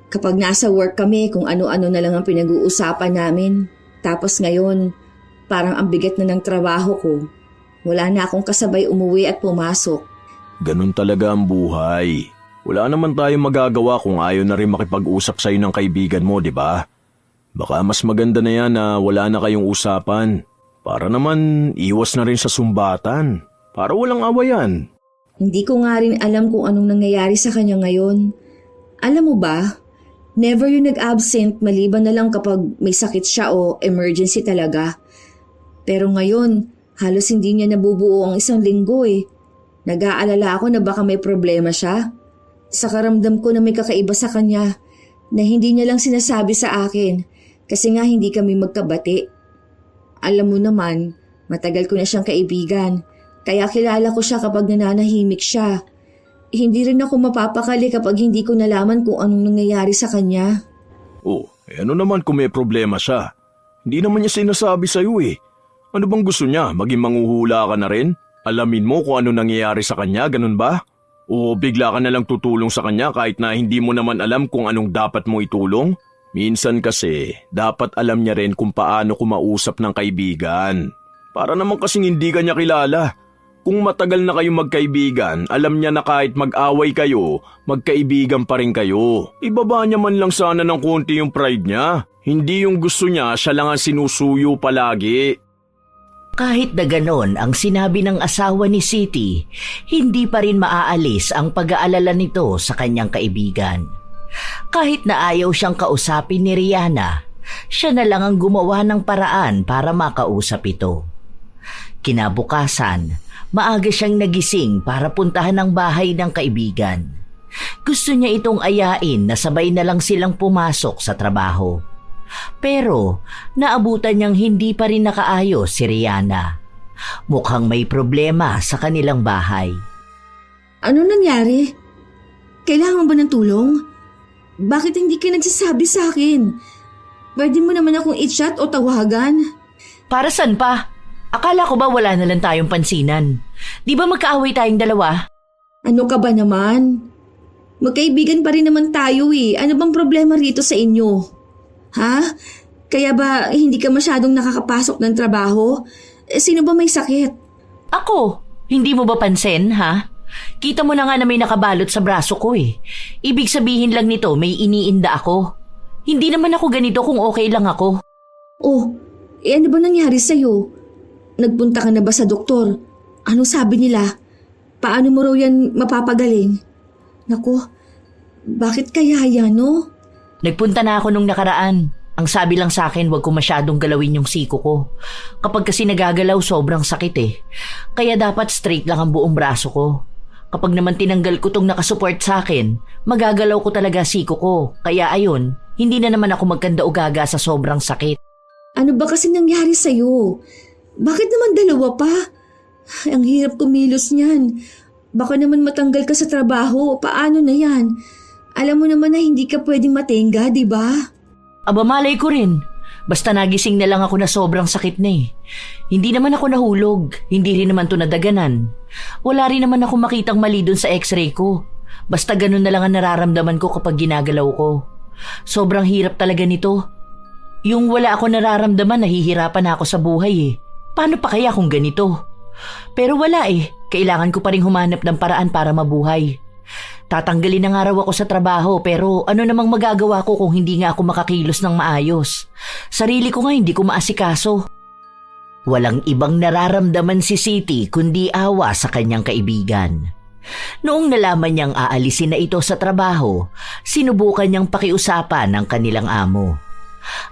kapag nasa work kami, kung ano-ano na lang ang pinag-uusapan namin. Tapos ngayon, parang ang bigat na ng trabaho ko. Wala na akong kasabay umuwi at pumasok. Ganun talaga ang buhay. Wala naman tayong magagawa kung ayaw na rin makipag-usap sa'yo ng kaibigan mo, di ba? Baka mas maganda na yan na wala na kayong usapan. Para naman iwas na rin sa sumbatan. Para walang awayan. Hindi ko nga rin alam kung anong nangyayari sa kanya ngayon. Alam mo ba, never yung nag-absent maliban na lang kapag may sakit siya o emergency talaga. Pero ngayon, halos hindi niya nabubuo ang 1 linggo eh. Nag-aalala ako na baka may problema siya. Sa karamdam ko na may kakaiba sa kanya na hindi niya lang sinasabi sa akin kasi nga hindi kami magkabati. Alam mo naman, matagal ko na siyang kaibigan kaya kilala ko siya kapag nananahimik siya. Hindi rin ako mapapakali kapag hindi ko nalaman kung anong nangyayari sa kanya. Oh, ano naman kung may problema siya? Hindi naman niya sinasabi sa'yo eh. Ano bang gusto niya? Maging manghuhula ka na rin? Alamin mo kung ano nangyayari sa kanya, ganun ba? O bigla ka na lang tutulong sa kanya kahit na hindi mo naman alam kung anong dapat mo itulong? Minsan kasi, dapat alam niya rin kung paano kumausap ng kaibigan. Para naman kasing hindi ka niya kilala. Kung matagal na kayong magkaibigan, alam niya na kahit mag-away kayo, magkaibigan pa rin kayo. Ibaba niya man lang sana ng konti yung pride niya. Hindi yung gusto niya, siya lang ang sinusuyo palagi. Kahit na ganon ang sinabi ng asawa ni Siti, hindi pa rin maaalis ang pag-aalala nito sa kanyang kaibigan. Kahit na ayaw siyang kausapin ni Rihanna, siya na lang ang gumawa ng paraan para makausap ito. Kinabukasan, maaga siyang nagising para puntahan ang bahay ng kaibigan. Gusto niya itong ayain na sabay na lang silang pumasok sa trabaho. Pero naabutan niyang hindi pa rin nakaayos si Rihanna. Mukhang may problema sa kanilang bahay. Ano nangyari? Kailangan ba ng tulong? Bakit hindi ka nagsasabi sa akin? Pwede mo naman akong i-chat o tawagan? Para saan pa? Akala ko ba wala na lang tayong pansinan? Di ba magkaaway tayong dalawa? Ano ka ba naman? Magkaibigan pa rin naman tayo eh. Ano bang problema rito sa inyo? Ha? Kaya ba hindi ka masyadong nakakapasok ng trabaho? Sino ba may sakit? Ako? Hindi mo ba pansin, ha? Kita mo na nga na may nakabalot sa braso ko eh. Ibig sabihin lang nito may iniinda ako. Hindi naman ako ganito kung okay lang ako. Oh, ano ba nangyari sa'yo? Nagpunta ka na ba sa doktor? Ano sabi nila? Paano mo raw yan mapapagaling? Naku, bakit kaya yan, no? Nagpunta na ako nung nakaraan. Ang sabi lang sa akin, wag ko masyadong galawin yung siko ko. Kapag kasi nagagalaw, sobrang sakit eh. Kaya dapat straight lang ang buong braso ko. Kapag naman tinanggal ko tong nakasupport sa akin, magagalaw ko talaga siko ko. Kaya ayun, hindi na naman ako magkanda-ugaga sa sobrang sakit. Ano ba kasi nangyari sa'yo? Bakit naman dalawa pa? Ang hirap kumilos niyan. Baka naman matanggal ka sa trabaho. Paano na yan? Alam mo naman na hindi ka pwedeng matenga, di ba? Aba malay ko rin. Basta nagising na lang ako na sobrang sakit na eh. Hindi naman ako nahulog. Hindi rin naman to nadaganan. Wala rin naman ako makitang mali dun sa x-ray ko. Basta ganun na lang ang nararamdaman ko kapag ginagalaw ko. Sobrang hirap talaga nito. Yung wala ako nararamdaman, nahihirapan na ako sa buhay eh. Paano pa kaya kung ganito? Pero wala eh. Kailangan ko pa rin humanap ng paraan para mabuhay. Tatanggalin na nga raw ako sa trabaho pero ano namang magagawa ko kung hindi nga ako makakilos ng maayos. Sarili ko nga hindi ko maasikaso. Walang ibang nararamdaman si Siti kundi awa sa kanyang kaibigan. Noong nalaman niyang aalisin na ito sa trabaho, sinubukan niyang pakiusapan ng kanilang amo.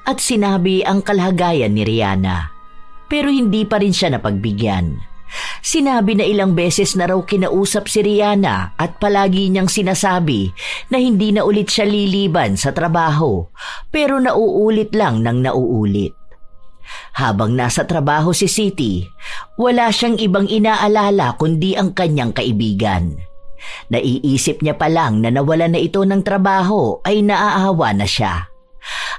at sinabi ang kalagayan ni Rihanna. Pero hindi pa rin siya napagbigyan. Sinabi na ilang beses na raw kinausap si Rihanna at palagi niyang sinasabi na hindi na ulit siya liliban sa trabaho, pero nauulit lang ng nauulit. Habang nasa trabaho si Siti, wala siyang ibang inaalala kundi ang kanyang kaibigan. Naiisip niya pa lang na nawalan na ito ng trabaho ay naaawa na siya.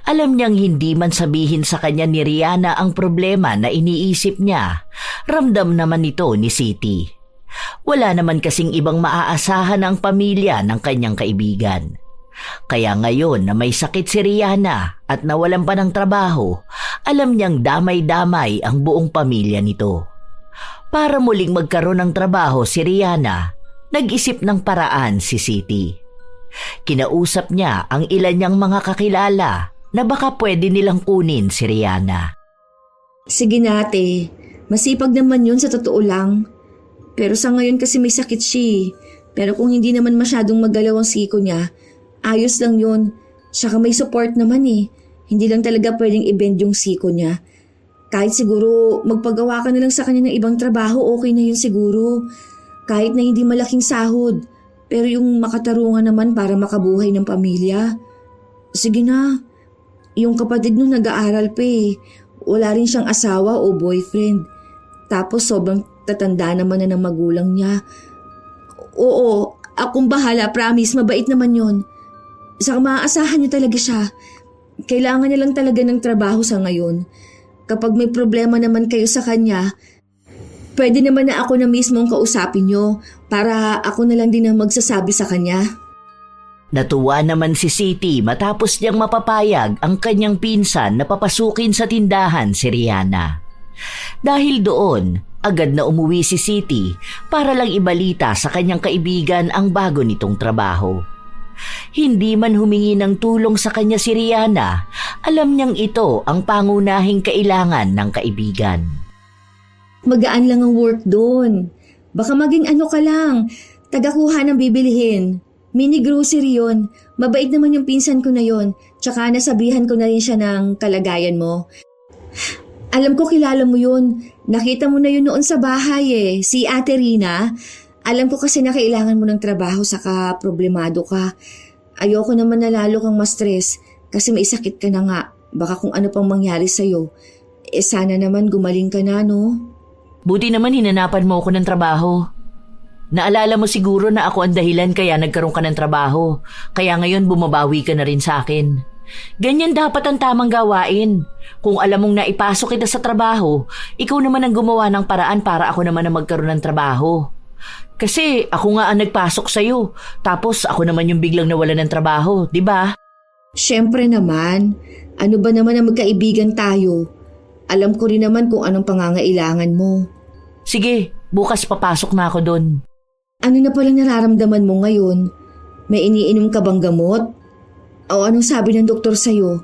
Alam niyang hindi man sabihin sa kanya ni Rihanna ang problema na iniisip niya, ramdam naman ito ni Siti. Wala naman kasing ibang maaasahan ang pamilya ng kanyang kaibigan. Kaya ngayon na may sakit si Rihanna at nawalan pa ng trabaho, alam niyang damay-damay ang buong pamilya nito. Para muling magkaroon ng trabaho si Rihanna, nag-isip ng paraan si Siti. Kinausap niya ang ilan niyang mga kakilala na baka pwede nilang kunin si Rihanna. Sige na ate, masipag naman yun sa totoo lang. Pero sa ngayon kasi may sakit siya. Pero kung hindi naman masyadong magalaw ang siko niya, ayos lang yun. Tsaka may support naman eh. Hindi lang talaga pwedeng i-bend yung siko niya. Kahit siguro magpagawa ka na lang sa kanya ng ibang trabaho, okay na yun siguro. Kahit na hindi malaking sahod. Pero yung makatarungan naman para makabuhay ng pamilya. Sige na. Yung kapatid nung nag-aaral pa eh. Wala rin siyang asawa o boyfriend. Tapos sobrang tatanda naman na ng magulang niya. Oo, akong bahala, promise, mabait naman yun. Saka maaasahan niyo talaga siya. Kailangan niya lang talaga ng trabaho sa ngayon. Kapag may problema naman kayo sa kanya, pwede naman na ako na mismo ang kausapin niyo para ako na lang din ang magsasabi sa kanya. Natuwa naman si Siti matapos niyang mapapayag ang kanyang pinsan na papasukin sa tindahan si Rihanna. Dahil doon, agad na umuwi si Siti para lang ibalita sa kanyang kaibigan ang bago nitong trabaho. Hindi man humingi ng tulong sa kanya si Rihanna, alam niyang ito ang pangunahing kailangan ng kaibigan. Magaan lang ang work doon. Baka maging ano ka lang, tagakuha ng bibilihin. Mini grocery yun. Mabait naman yung pinsan ko na yun. Tsaka nasabihan ko na rin siya ng kalagayan mo. Alam ko kilala mo yun. Nakita mo na yun noon sa bahay eh. Si Ate Rina. Alam ko kasi na kailangan mo ng trabaho saka problemado ka. Ayoko naman na lalo kang ma-stress kasi may sakit ka na nga. Baka kung ano pang mangyari sa'yo. Sana naman gumaling ka na, no? Buti naman hinanapan mo ako ng trabaho. Naalala mo siguro na ako ang dahilan kaya nagkaroon ka ng trabaho. Kaya ngayon bumabawi ka na rin sa akin. Ganyan dapat ang tamang gawain. Kung alam mong naipasok kita sa trabaho, ikaw naman ang gumawa ng paraan para ako naman ang magkaroon ng trabaho. Kasi ako nga ang nagpasok sa'yo. Tapos ako naman yung biglang nawalan ng trabaho, di ba? Siyempre naman. Ano ba naman ang magkaibigan tayo? Alam ko rin naman kung anong pangangailangan mo. Sige, bukas papasok na ako doon. Ano na palang nararamdaman mo ngayon? May iniinom ka bang gamot? O anong sabi ng doktor sa'yo?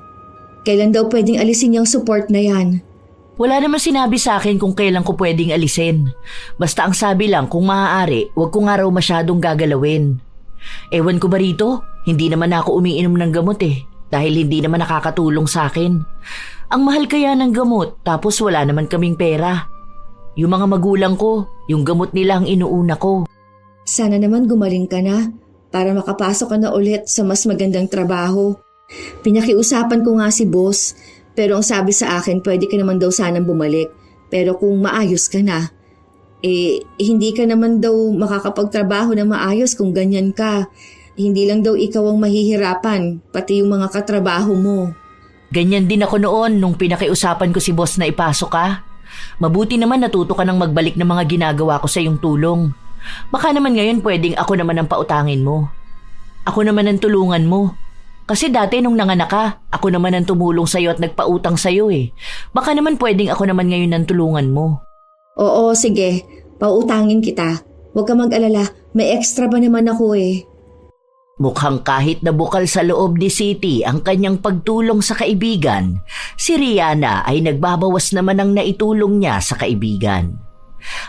Kailan daw pwedeng alisin yung support na yan? Wala naman sinabi sa akin kung kailan ko pwedeng alisin. Basta ang sabi lang kung maaari, huwag ko nga raw masyadong gagalawin. Ewan ko ba rito? Hindi naman ako umiinom ng gamot eh. Dahil hindi naman nakakatulong sa akin. Ang mahal kaya ng gamot tapos wala naman kaming pera. Yung mga magulang ko, yung gamot nila ang inuuna ko. Sana naman gumaling ka na para makapasok ka na ulit sa mas magandang trabaho. Pinakiusapan ko nga si boss, pero ang sabi sa akin pwede ka naman daw sanang bumalik. Pero kung maayos ka na, hindi ka naman daw makakapagtrabaho na maayos kung ganyan ka. Hindi lang daw ikaw ang mahihirapan, pati yung mga katrabaho mo. Ganyan din ako noon nung pinakiusapan ko si boss na ipasok ka. Mabuti naman natuto ka ng magbalik ng mga ginagawa ko sa iyong tulong. Baka naman ngayon pwedeng ako naman ang pautangin mo. Ako naman ang tulungan mo. Kasi dati nung nanganak ka, ako naman ang tumulong sa'yo at nagpautang sa'yo eh. Baka naman pwedeng ako naman ngayon ang tulungan mo. Oo, sige. Pautangin kita. Huwag ka mag-alala. May extra ba naman ako eh. Mukhang kahit na bukal sa loob ni Siti ang kanyang pagtulong sa kaibigan, si Rihanna ay nagbabawas naman ng naitulong niya sa kaibigan.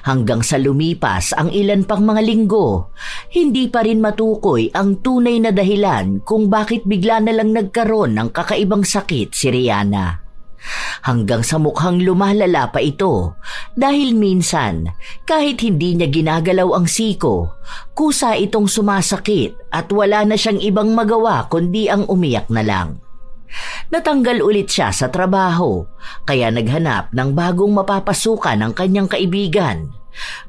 Hanggang sa lumipas ang ilan pang mga linggo, hindi pa rin matukoy ang tunay na dahilan kung bakit bigla na lang nagkaroon ng kakaibang sakit si Rihanna. Hanggang sa mukhang lumalala pa ito dahil minsan kahit hindi niya ginagalaw ang siko, kusa itong sumasakit at wala na siyang ibang magawa kundi ang umiyak na lang. Natanggal ulit siya sa trabaho kaya naghanap ng bagong mapapasukan ng kanyang kaibigan.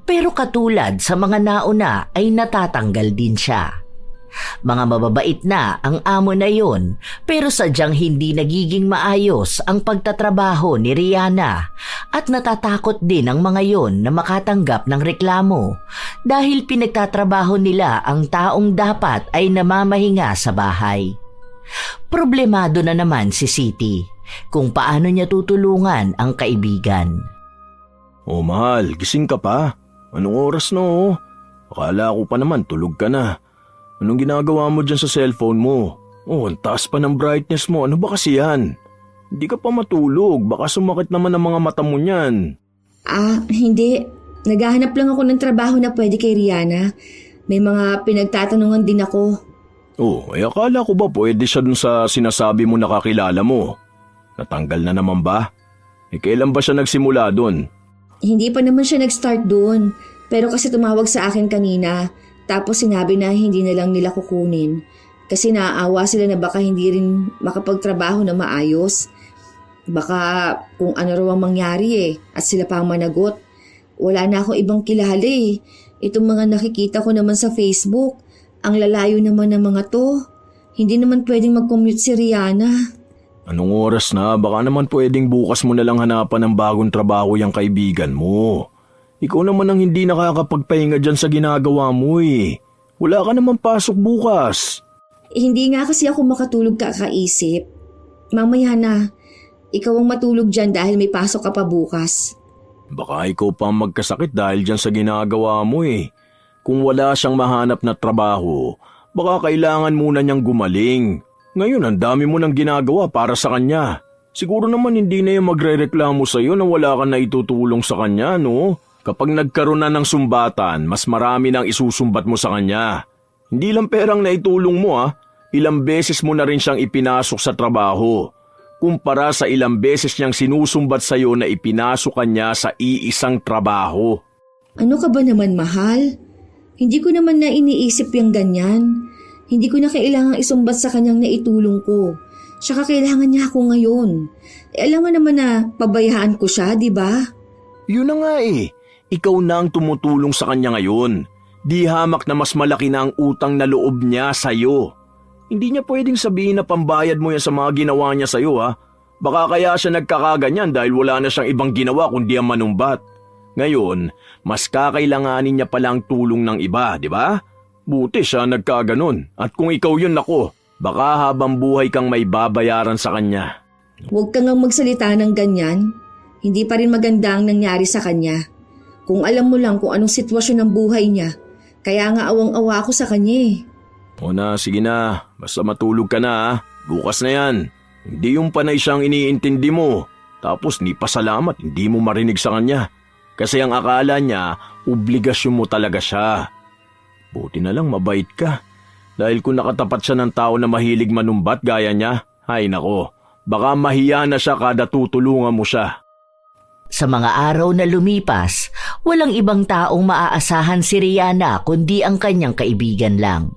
Pero katulad sa mga nauna ay natatanggal din siya. Mga mababait na ang amo na yon pero sadyang hindi nagiging maayos ang pagtatrabaho ni Rihanna at natatakot din ang mga yon na makatanggap ng reklamo dahil pinagtatrabaho nila ang taong dapat ay namamahinga sa bahay. Problemado na naman si Siti kung paano niya tutulungan ang kaibigan. Oh mahal, gising ka pa? Anong oras no? Akala ko pa naman tulog ka na. Anong ginagawa mo dyan sa cellphone mo? Oh, ang taas pa ng brightness mo. Ano ba kasi yan? Hindi ka pa matulog. Baka sumakit naman ang mga mata mo niyan. Hindi. Naghahanap lang ako ng trabaho na pwede kay Rihanna. May mga pinagtatanungan din ako. Oh, akala ko ba pwede siya dun sa sinasabi mo nakakilala mo? Natanggal na naman ba? Kailan ba siya nagsimula dun? Hindi pa naman siya nag-start doon. Pero kasi tumawag sa akin kanina. Tapos sinabi na hindi na lang nila kukunin. Kasi naaawa sila na baka hindi rin makapagtrabaho na maayos. Baka kung ano raw ang mangyari at sila pa ang managot. Wala na ako ibang kilala Itong mga nakikita ko naman sa Facebook. Ang lalayo naman ng mga to. Hindi naman pwedeng mag-commute si Rihanna. Anong oras na? Baka naman pwedeng bukas mo na lang hanapan ng bagong trabaho yung kaibigan mo. Ikaw naman ang hindi nakakapagpahinga dyan sa ginagawa mo Wala ka naman pasok bukas. Hindi nga kasi ako makatulog kakaisip. Mamaya na. Ikaw ang matulog dyan dahil may pasok ka pa bukas. Baka ikaw pa ang magkasakit dahil dyan sa ginagawa mo Kung wala siyang mahanap na trabaho, baka kailangan muna niyang gumaling. Ngayon ang dami mo nang ginagawa para sa kanya. Siguro naman hindi na yung magrereklamo sa iyo na wala ka na itutulong sa kanya, no? Kapag nagkaroon na ng sumbatan, mas marami nang isusumbat mo sa kanya. Hindi lang perang naitulong mo ilang beses mo na rin siyang ipinasok sa trabaho. Kumpara sa ilang beses niyang sinusumbat sa iyo na ipinasok kanya sa iisang trabaho. Ano ka ba naman, mahal? Hindi ko naman na iniisip yung ganyan. Hindi ko na kailangang isumbat sa kanyang naitulong ko. Tsaka kailangan niya ako ngayon. Alam mo naman na pabayaan ko siya, di ba? Yun na nga Ikaw na ang tumutulong sa kanya ngayon. Di hamak na mas malaki na ang utang na loob niya sa'yo. Hindi niya pwedeng sabihin na pambayad mo yan sa mga ginawa niya sa'yo Baka kaya siya nagkakaganyan dahil wala na siyang ibang ginawa kundi ang manumbat. Ngayon, mas kakailanganin niya palang tulong ng iba, di ba? Buti siya nagkaganon. At kung ikaw yun baka habang buhay kang may babayaran sa kanya. Huwag kang magsalita ng ganyan. Hindi pa rin maganda ang nangyari sa kanya. Kung alam mo lang kung anong sitwasyon ng buhay niya, kaya nga awang-awa ako sa kanya O na, sige na. Basta matulog ka na Bukas na yan. Hindi yung panay siyang iniintindi mo. Tapos ni pasalamat, hindi mo marinig sa kanya. Kasi ang akala niya, obligasyon mo talaga siya. Buti na lang mabait ka. Dahil kung nakatapat siya ng tao na mahilig manumbat gaya niya, ay nako, baka mahiya na siya kada tutulungan mo siya. Sa mga araw na lumipas, walang ibang taong maaasahan si Rihanna kundi ang kanyang kaibigan lang.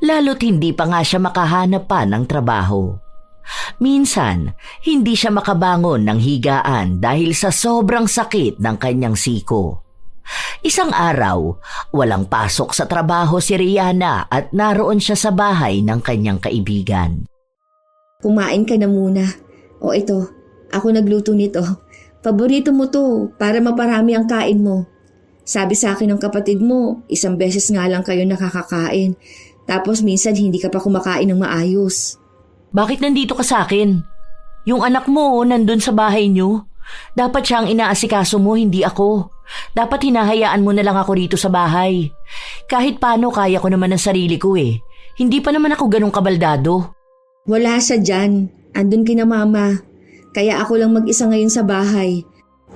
Lalo't hindi pa nga siya makahanap pa ng trabaho. Minsan, hindi siya makabangon ng higaan dahil sa sobrang sakit ng kanyang siko. Isang araw, walang pasok sa trabaho si Rihanna at naroon siya sa bahay ng kanyang kaibigan. Kumain ka na muna. O ito, ako nagluto nito. Paborito mo to para maparami ang kain mo. Sabi sa akin ng kapatid mo, isang beses nga lang kayo nakakakain. Tapos minsan hindi ka pa kumakain ng maayos. Bakit nandito ka sa akin? Yung anak mo nandun sa bahay niyo. Dapat siya ang inaasikaso mo, hindi ako. Dapat hinahayaan mo na lang ako rito sa bahay. Kahit paano kaya ko naman ang sarili ko Hindi pa naman ako ganong kabaldado. Wala siya dyan. Andun kina mama. Kaya ako lang mag-isa ngayon sa bahay.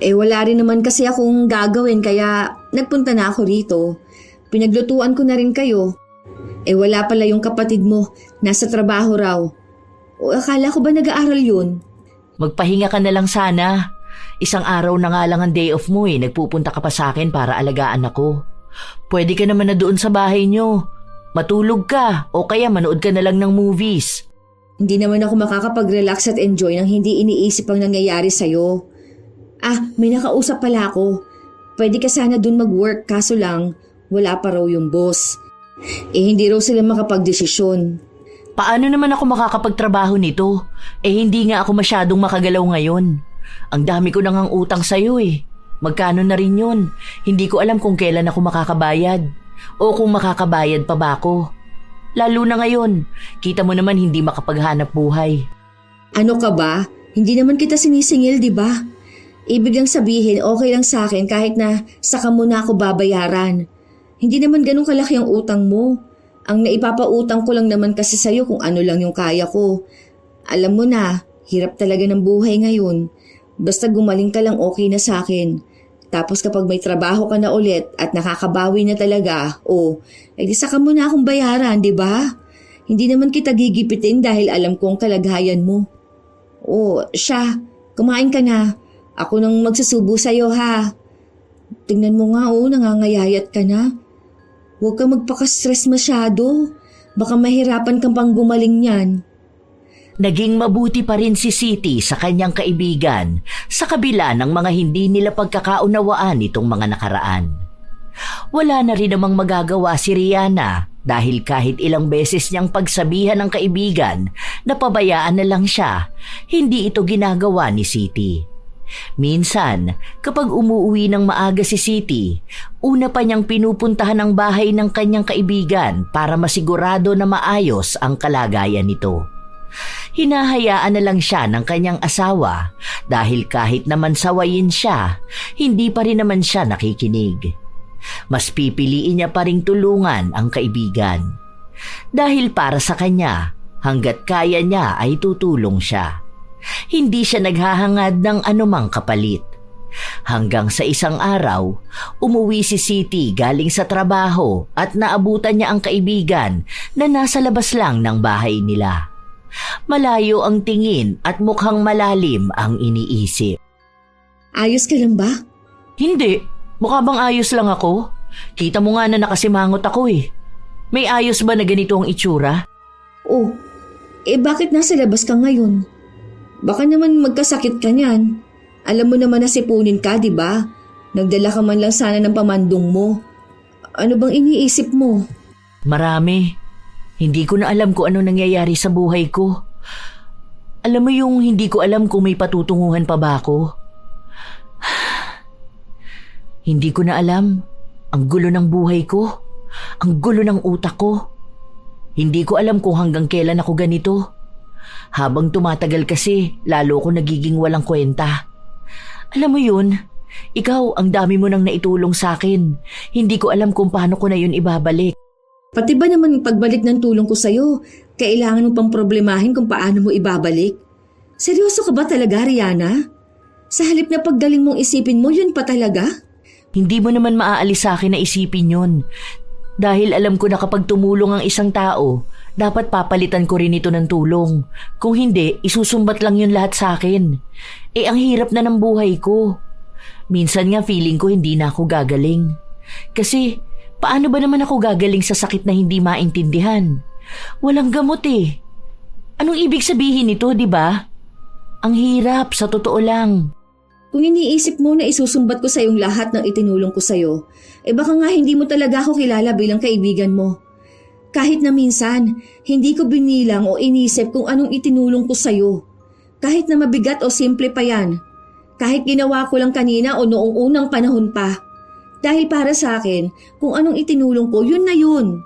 Wala rin naman kasi akong gagawin kaya nagpunta na ako rito. Pinaglutuan ko na rin kayo. Wala pala yung kapatid mo, nasa trabaho raw. O akala ko ba nag-aaral yun? Magpahinga ka na lang sana. Isang araw na nga lang ang day off mo nagpupunta ka pa sa akin para alagaan ako. Pwede ka naman na doon sa bahay nyo. Matulog ka o kaya manood ka na lang ng movies. Hindi naman ako makakapag-relax at enjoy nang hindi iniisip ang nangyayari sa'yo. May nakausap pala ako. Pwede ka sana dun mag-work kaso lang wala pa raw yung boss. Hindi raw sila makapag-desisyon. Paano naman ako makakapagtrabaho nito? Hindi nga ako masyadong makagalaw ngayon. Ang dami ko nang utang sa'yo Magkano na rin yun? Hindi ko alam kung kailan ako makakabayad. O kung makakabayad pa ba ako. Lalo na ngayon, kita mo naman hindi makapaghanap buhay. Ano ka ba? Hindi naman kita sinisingil, di ba? Ibig lang sabihin, okay lang sa akin kahit na saka mo na ako babayaran. Hindi naman ganun kalaki ang utang mo. Ang naipapautang ko lang naman kasi sa'yo kung ano lang yung kaya ko. Alam mo na, hirap talaga ng buhay ngayon. Basta gumaling ka lang okay na sa akin. Tapos kapag may trabaho ka na ulit at nakakabawi na talaga, di saka mo na akong bayaran, di ba? Hindi naman kita gigipitin dahil alam kong kalagayan mo. Siya, kumain ka na. Ako nang magsusubo sa'yo ha. Tingnan mo nga nangangayayat ka na. Huwag kang magpaka-stress masyado. Baka mahirapan kang pang gumaling niyan. Naging mabuti pa rin si Siti sa kanyang kaibigan sa kabila ng mga hindi nila pagkakaunawaan itong mga nakaraan. Wala na rin namang magagawa si Rihanna dahil kahit ilang beses niyang pagsabihan ng kaibigan na pabayaan na lang siya, hindi ito ginagawa ni Siti. Minsan, kapag umuwi ng maaga si Siti, una pa niyang pinupuntahan ang bahay ng kanyang kaibigan para masigurado na maayos ang kalagayan nito. Hinahayaan na lang siya ng kanyang asawa dahil kahit naman sawayin siya, hindi pa rin naman siya nakikinig. Mas pipiliin niya pa ring tulungan ang kaibigan. Dahil para sa kanya, hanggat kaya niya ay tutulong siya. Hindi siya naghahangad ng anumang kapalit. Hanggang sa isang araw, umuwi si Siti galing sa trabaho at naabutan niya ang kaibigan na nasa labas lang ng bahay nila. Malayo ang tingin at mukhang malalim ang iniisip. Ayos ka lang ba? Hindi. Mukha bang ayos lang ako? Kita mo nga na nakasimangot ako May ayos ba na ganito ang itsura? Bakit nasa labas ka ngayon? Baka naman magkasakit ka niyan. Alam mo naman na sipunin ka, di ba? Nagdala ka man lang sana ng pamandong mo. Ano bang iniisip mo? Marami. Hindi ko na alam kung ano nangyayari sa buhay ko. Alam mo yung hindi ko alam kung may patutunguhan pa ba ako? Hindi ko na alam. Ang gulo ng buhay ko. Ang gulo ng utak ko. Hindi ko alam kung hanggang kailan ako ganito. Habang tumatagal kasi, lalo ko nagiging walang kwenta. Alam mo yun, ikaw ang dami mo nang naitulong sa akin. Hindi ko alam kung paano ko na yun ibabalik. Pati ba naman pagbalik ng tulong ko sa'yo, kailangan mo pang problemahin kung paano mo ibabalik? Seryoso ka ba talaga, Rihanna? Sa halip na paggaling mong isipin mo, yun pa talaga? Hindi mo naman maaalis sa akin na isipin yun. Dahil alam ko na kapag tumulong ang isang tao, dapat papalitan ko rin ito ng tulong. Kung hindi, isusumbat lang yun lahat sa akin. Ang hirap na ng buhay ko. Minsan nga feeling ko hindi na ako gagaling. Kasi paano ba naman ako gagaling sa sakit na hindi maintindihan? Walang gamot Anong ibig sabihin nito, di ba? Ang hirap, sa totoo lang. Kung iniisip mo na isusumbat ko sa iyong lahat ng itinulong ko sa'yo, baka nga hindi mo talaga ako kilala bilang kaibigan mo. Kahit na minsan, hindi ko binilang o inisip kung anong itinulong ko sa'yo. Kahit na mabigat o simple pa yan. Kahit ginawa ko lang kanina o noong unang panahon pa. Dahil para sa akin, kung anong itinulong ko, yun na yun.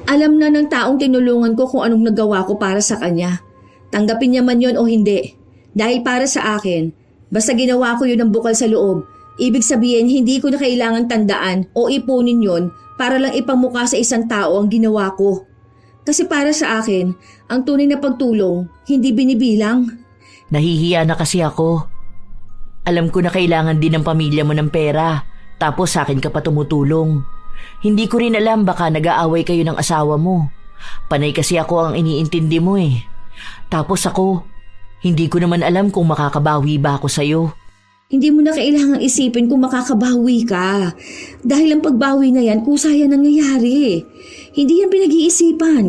Alam na ng taong tinulungan ko kung anong nagawa ko para sa kanya. Tanggapin niya man yun o hindi. Dahil para sa akin, basta ginawa ko yun ng bukal sa loob, ibig sabihin hindi ko na kailangan tandaan o ipunin yun para lang ipamukha sa isang tao ang ginawa ko. Kasi para sa akin, ang tunay na pagtulong, hindi binibilang. Nahihiya na kasi ako. Alam ko na kailangan din ng pamilya mo ng pera, tapos sa akin ka pa tumutulong. Hindi ko rin alam baka nag-aaway kayo ng asawa mo. Panay kasi ako ang iniintindi mo eh. Tapos ako, hindi ko naman alam kung makakabawi ba ako sa'yo. Hindi mo na kailangang isipin kung makakabawi ka. Dahil ang pagbawi na yan, kusa yan nangyayari. Hindi yan pinag-iisipan.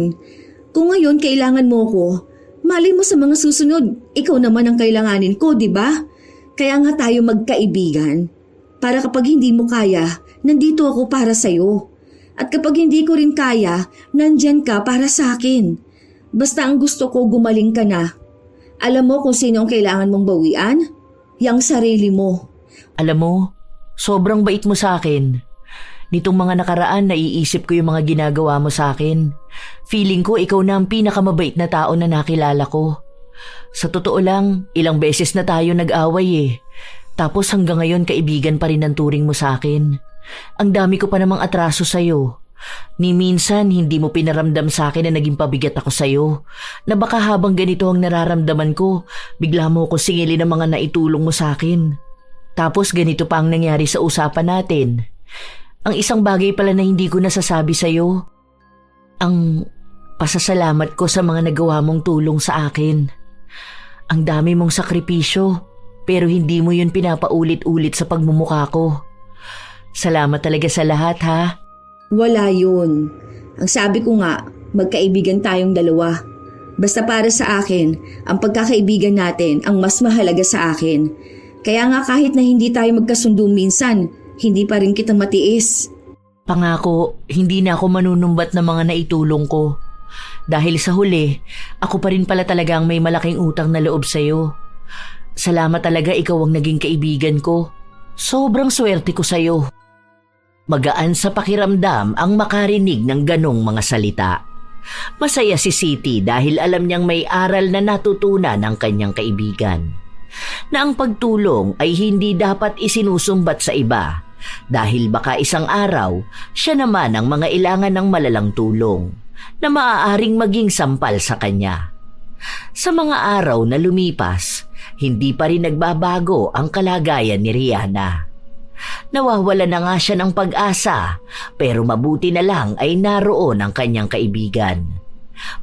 Kung ngayon kailangan mo ko, malay mo sa mga susunod, ikaw naman ang kailanganin ko, di ba? Kaya nga tayo magkaibigan. Para kapag hindi mo kaya, nandito ako para sa'yo. At kapag hindi ko rin kaya, nandyan ka para sa akin. Basta ang gusto ko gumaling ka na. Alam mo kung sino ang kailangan mong bawian? Yang sarili mo. Alam mo, sobrang bait mo sa akin. Nitong mga nakaraan, naiisip ko yung mga ginagawa mo sa akin. Feeling ko ikaw na ang pinakamabait na tao na nakilala ko. Sa totoo lang, ilang beses na tayo nag-away eh. Tapos hanggang ngayon kaibigan pa rin ang turing mo sa akin. Ang dami ko pa namang atraso sa'yo. Ni minsan hindi mo pinaramdam sa akin na naging pabigat ako sa'yo. Na baka habang ganito ang nararamdaman ko, bigla mo ko singilin ang mga naitulong mo sa akin. Tapos ganito pa ang nangyari sa usapan natin. Ang isang bagay pala na hindi ko nasasabi sa'yo. Ang pasasalamat ko sa mga nagawa mong tulong sa akin. Ang dami mong sakripisyo, pero hindi mo yun pinapaulit-ulit sa pagmumukha ko. Salamat talaga sa lahat ha. Wala yun. Ang sabi ko nga, magkaibigan tayong dalawa. Basta para sa akin, ang pagkakaibigan natin ang mas mahalaga sa akin. Kaya nga kahit na hindi tayo magkasundo minsan, hindi pa rin kita matiis. Pangako, hindi na ako manunumbat ng mga naitulong ko. Dahil sa huli, ako pa rin pala talaga ang may malaking utang na loob sa'yo. Salamat talaga ikaw ang naging kaibigan ko. Sobrang swerte ko sa'yo. Magaan sa pakiramdam ang makarinig ng ganong mga salita. Masaya si Siti dahil alam niyang may aral na natutunan ng kanyang kaibigan. Na ang pagtulong ay hindi dapat isinusumbat sa iba dahil baka isang araw siya naman ang mga ilangan ng malalang tulong na maaaring maging sampal sa kanya. Sa mga araw na lumipas, hindi pa rin nagbabago ang kalagayan ni Rihanna. Nawawala na nga siya ng pag-asa pero mabuti na lang ay naroon ang kanyang kaibigan.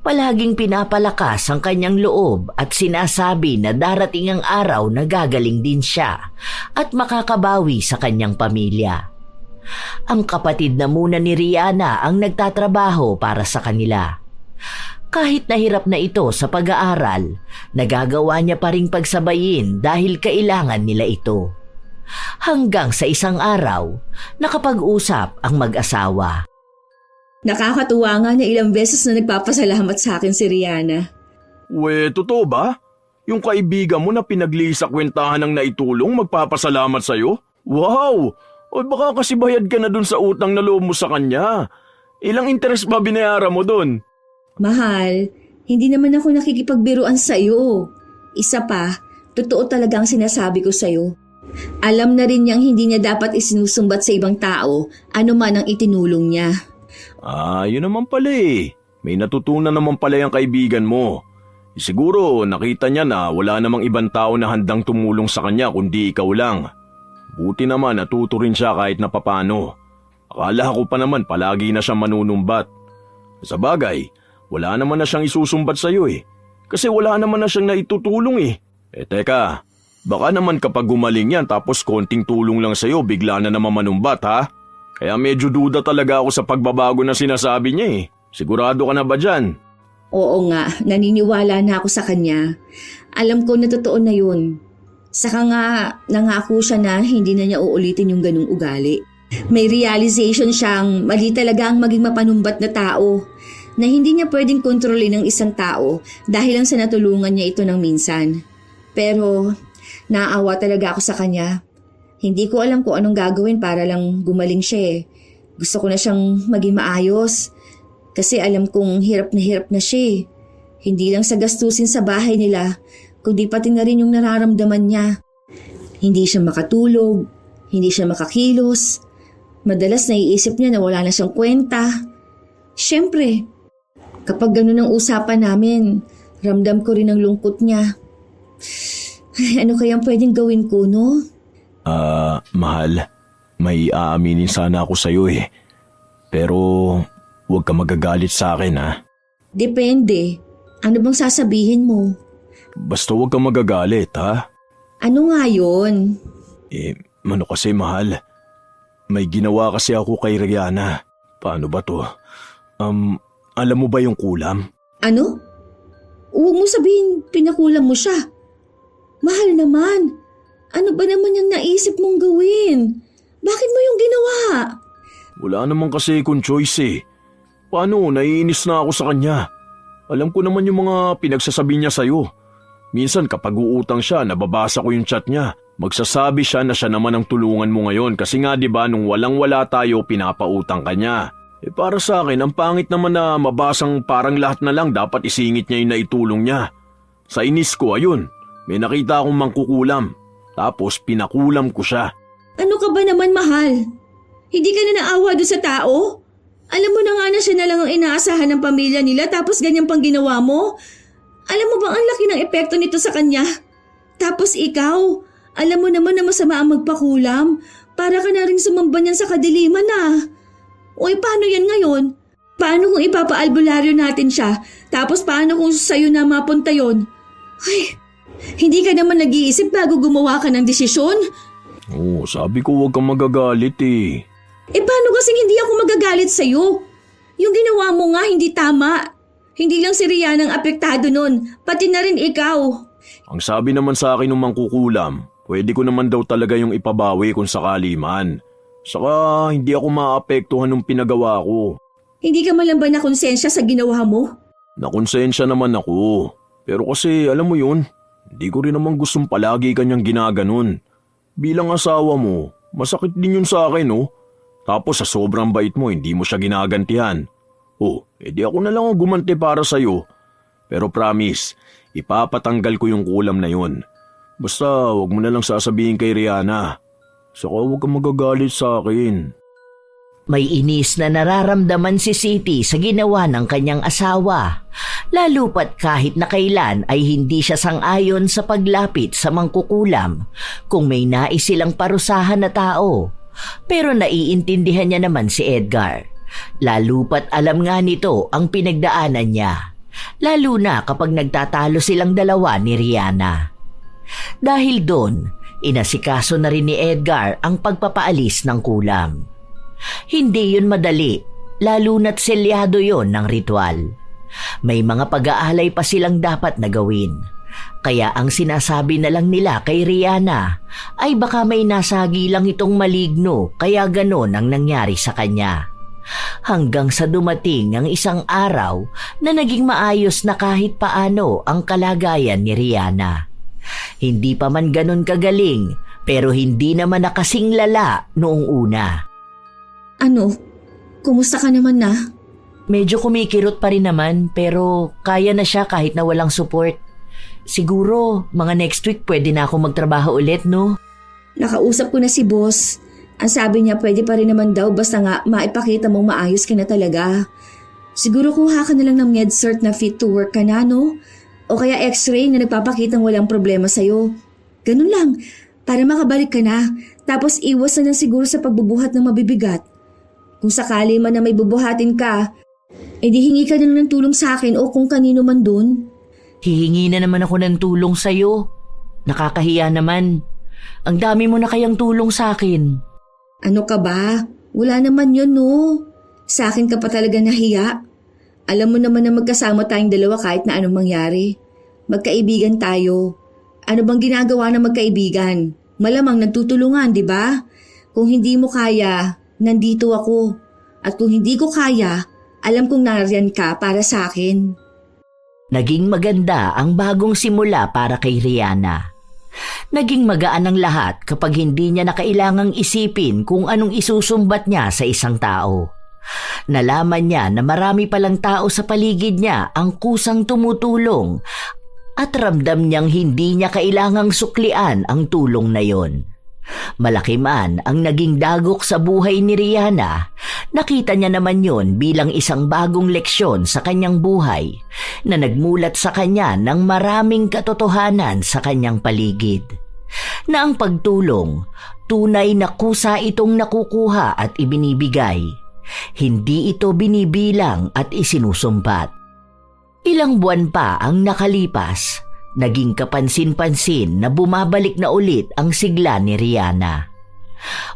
Palaging pinapalakas ang kanyang loob at sinasabi na darating ang araw na gagaling din siya at makakabawi sa kanyang pamilya. Ang kapatid na muna ni Rihanna ang nagtatrabaho para sa kanila. Kahit nahirap na ito sa pag-aaral, nagagawa niya pa ring pagsabayin dahil kailangan nila ito. Hanggang sa isang araw, nakapag-usap ang mag-asawa. Nakakatuwa nga na ilang beses na nagpapasalamat sa akin si Rihanna. Totoo ba? Yung kaibigan mo na pinaglisakwentahan ng naitulong magpapasalamat sa'yo? Wow! O baka kasi bayad ka na dun sa utang na loob mo sa kanya. Ilang interest ba binayaran mo dun? Mahal, hindi naman ako nakikipagbiruan sa'yo. Isa pa, totoo talaga ang sinasabi ko sa'yo. Alam na rin niyang hindi niya dapat isinusumbat sa ibang tao ano man ang itinulong niya. Yun naman pala eh. May natutunan naman pala yung kaibigan mo. Siguro nakita niya na wala namang ibang tao na handang tumulong sa kanya kundi ikaw lang. Buti naman natuto rin siya kahit na papano. Akala ko pa naman palagi na siyang manunumbat. Sa bagay, wala naman na siyang isusumbat sa'yo eh. Kasi wala naman na siyang naitutulong eh. Teka, baka naman kapag gumaling yan tapos konting tulong lang sa'yo bigla na naman manumbat ha? Kaya medyo duda talaga ako sa pagbabago na sinasabi niya eh. Sigurado ka na ba dyan? Oo nga, naniniwala na ako sa kanya. Alam ko na totoo na yun. Saka nga, nangako siya na hindi na niya uulitin yung ganung ugali. May realization siyang mali talaga ang maging mapanumbat na tao. Na hindi niya pwedeng kontrolin ng isang tao dahil lang sa natulungan niya ito ng minsan. Pero, naawa talaga ako sa kanya. Hindi ko alam kung anong gagawin para lang gumaling siya eh. Gusto ko na siyang maging maayos. Kasi alam kong hirap na siya eh. Hindi lang sa gastusin sa bahay nila, kundi pati na rin yung nararamdaman niya. Hindi siya makatulog, hindi siya makakilos. Madalas naiisip niya na wala na siyang kwenta. Siyempre, kapag ganun ang usapan namin, ramdam ko rin ang lungkot niya. Ay, ano kayang pwedeng gawin ko, no? Mahal, may aaminin sana ako sa'yo eh. Pero huwag ka magagalit sa akin ha. Depende. Ano bang sasabihin mo? Basta huwag ka magagalit ha. Ano nga yun? Ano kasi mahal, may ginawa kasi ako kay Rihanna. Paano ba to? Alam mo ba yung kulam? Ano? Huwag mo sabihin pinakulam mo siya. Mahal naman. Ano ba naman yung naisip mong gawin? Bakit mo yung ginawa? Wala naman kasi akong choice eh. Paano, naiinis na ako sa kanya. Alam ko naman yung mga pinagsasabi niya sa'yo. Minsan kapag uutang siya, nababasa ko yung chat niya. Magsasabi siya na siya naman ang tulungan mo ngayon kasi nga 'di ba nung walang-wala tayo pinapautang ka niya. Para sa akin, ang pangit naman na mabasang parang lahat na lang dapat isingit niya yung naitulong niya. Sa inis ko, ayun, may nakita akong mangkukulam. Tapos pinakulam ko siya. Ano ka ba naman, mahal? Hindi ka na naawa doon sa tao? Alam mo na nga na siya na lang ang inaasahan ng pamilya nila tapos ganyan pang ginawa mo? Alam mo bang ang laki ng epekto nito sa kanya? Tapos ikaw, alam mo naman na masama ang magpakulam. Para ka na rin sumamba niyan sa kadiliman na. Uy, paano yan ngayon? Paano kung ipapaalbularyo natin siya? Tapos paano kung sa'yo na mapunta yon? Ay, hindi ka naman nag-iisip bago gumawa ka ng desisyon? Oo, sabi ko huwag kang magagalit eh. Paano kasing hindi ako magagalit sa'yo? Yung ginawa mo nga hindi tama. Hindi lang si Rihanna ang apektado nun, pati na rin ikaw. Ang sabi naman sa akin ng mangkukulam, pwede ko naman daw talaga yung ipabawi kung sakali man. Saka hindi ako maapektuhan ng pinagawa ko. Hindi ka man lang ba nakonsensya sa ginawa mo? Nakonsensya naman ako. Pero kasi alam mo yun, hindi ko rin naman gustong palagi kanyang ginaganon. Bilang asawa mo, masakit din yun sa akin oh. Tapos sa sobrang bait mo, hindi mo siya ginagantihan. Edi ako na lang ang gumanti para sa'yo. Pero promise, ipapatanggal ko yung kulam na yun. Basta wag mo na lang sasabihin kay Rihanna. Saka huwag kang magagalit sa akin. May inis na nararamdaman si Siti sa ginawa ng kanyang asawa. Lalo pat kahit na kailan ay hindi siya sang-ayon sa paglapit sa mangkukulam kung may nais silang parusahan na tao. Pero naiintindihan niya naman si Edgar. Lalo pat alam nga nito ang pinagdaanan niya. Lalo na kapag nagtatalo silang dalawa ni Rihanna. Dahil doon, inasikaso na rin ni Edgar ang pagpapaalis ng kulam. Hindi yun madali, lalo na't selyado yon ng ritual. May mga pag-aalay pa silang dapat na gawin. Kaya ang sinasabi na lang nila kay Rihanna ay baka may nasagi lang itong maligno kaya ganon ang nangyari sa kanya. Hanggang sa dumating ang isang araw na naging maayos na kahit paano ang kalagayan ni Rihanna. Hindi pa man ganon kagaling pero hindi naman nakasing lala noong una. Ano? Kumusta ka naman na? Medyo kumikirot pa rin naman pero kaya na siya kahit na walang support. Siguro mga next week pwede na ako magtrabaho ulit, no? Nakausap ko na si boss. Ang sabi niya pwede pa rin naman daw basta nga maipakita mong maayos ka na talaga. Siguro kuha ka na lang ng med-cert na fit to work ka na, no? O kaya x-ray na nagpapakitang walang problema sa'yo. Ganun lang, para makabalik ka na. Tapos iwas na lang siguro sa pagbubuhat ng mabibigat. Kung sakali man na may bubuhatin ka, edi hingi ka na lang ng tulong sa akin o kung kanino man dun. Hihingi na naman ako ng tulong sa'yo. Nakakahiya naman. Ang dami mo na kayang tulong sa akin. Ano ka ba? Wala naman yun, no? Sa akin ka pa talaga nahiya. Alam mo naman na magkasama tayong dalawa kahit na anong mangyari. Magkaibigan tayo. Ano bang ginagawa ng magkaibigan? Malamang nagtutulungan, di ba? Kung hindi mo kaya, nandito ako. At kung hindi ko kaya, alam kong nariyan ka para sa akin. Naging maganda ang bagong simula para kay Rihanna. Naging magaan ang lahat kapag hindi niya na kailangang isipin kung anong isusumbat niya sa isang tao. Nalaman niya na marami palang tao sa paligid niya ang kusang tumutulong at ramdam niyang hindi niya kailangang suklian ang tulong na yon. Malaki man ang naging dagok sa buhay ni Rihanna, Nakita niya naman yon bilang isang bagong leksyon sa kanyang buhay na nagmulat sa kanya ng maraming katotohanan sa kanyang paligid. Na ang pagtulong, tunay na kusa itong nakukuha at ibinibigay. Hindi ito binibilang at isinusumbat. Ilang buwan pa ang nakalipas, naging kapansin-pansin na bumabalik na ulit ang sigla ni Rihanna.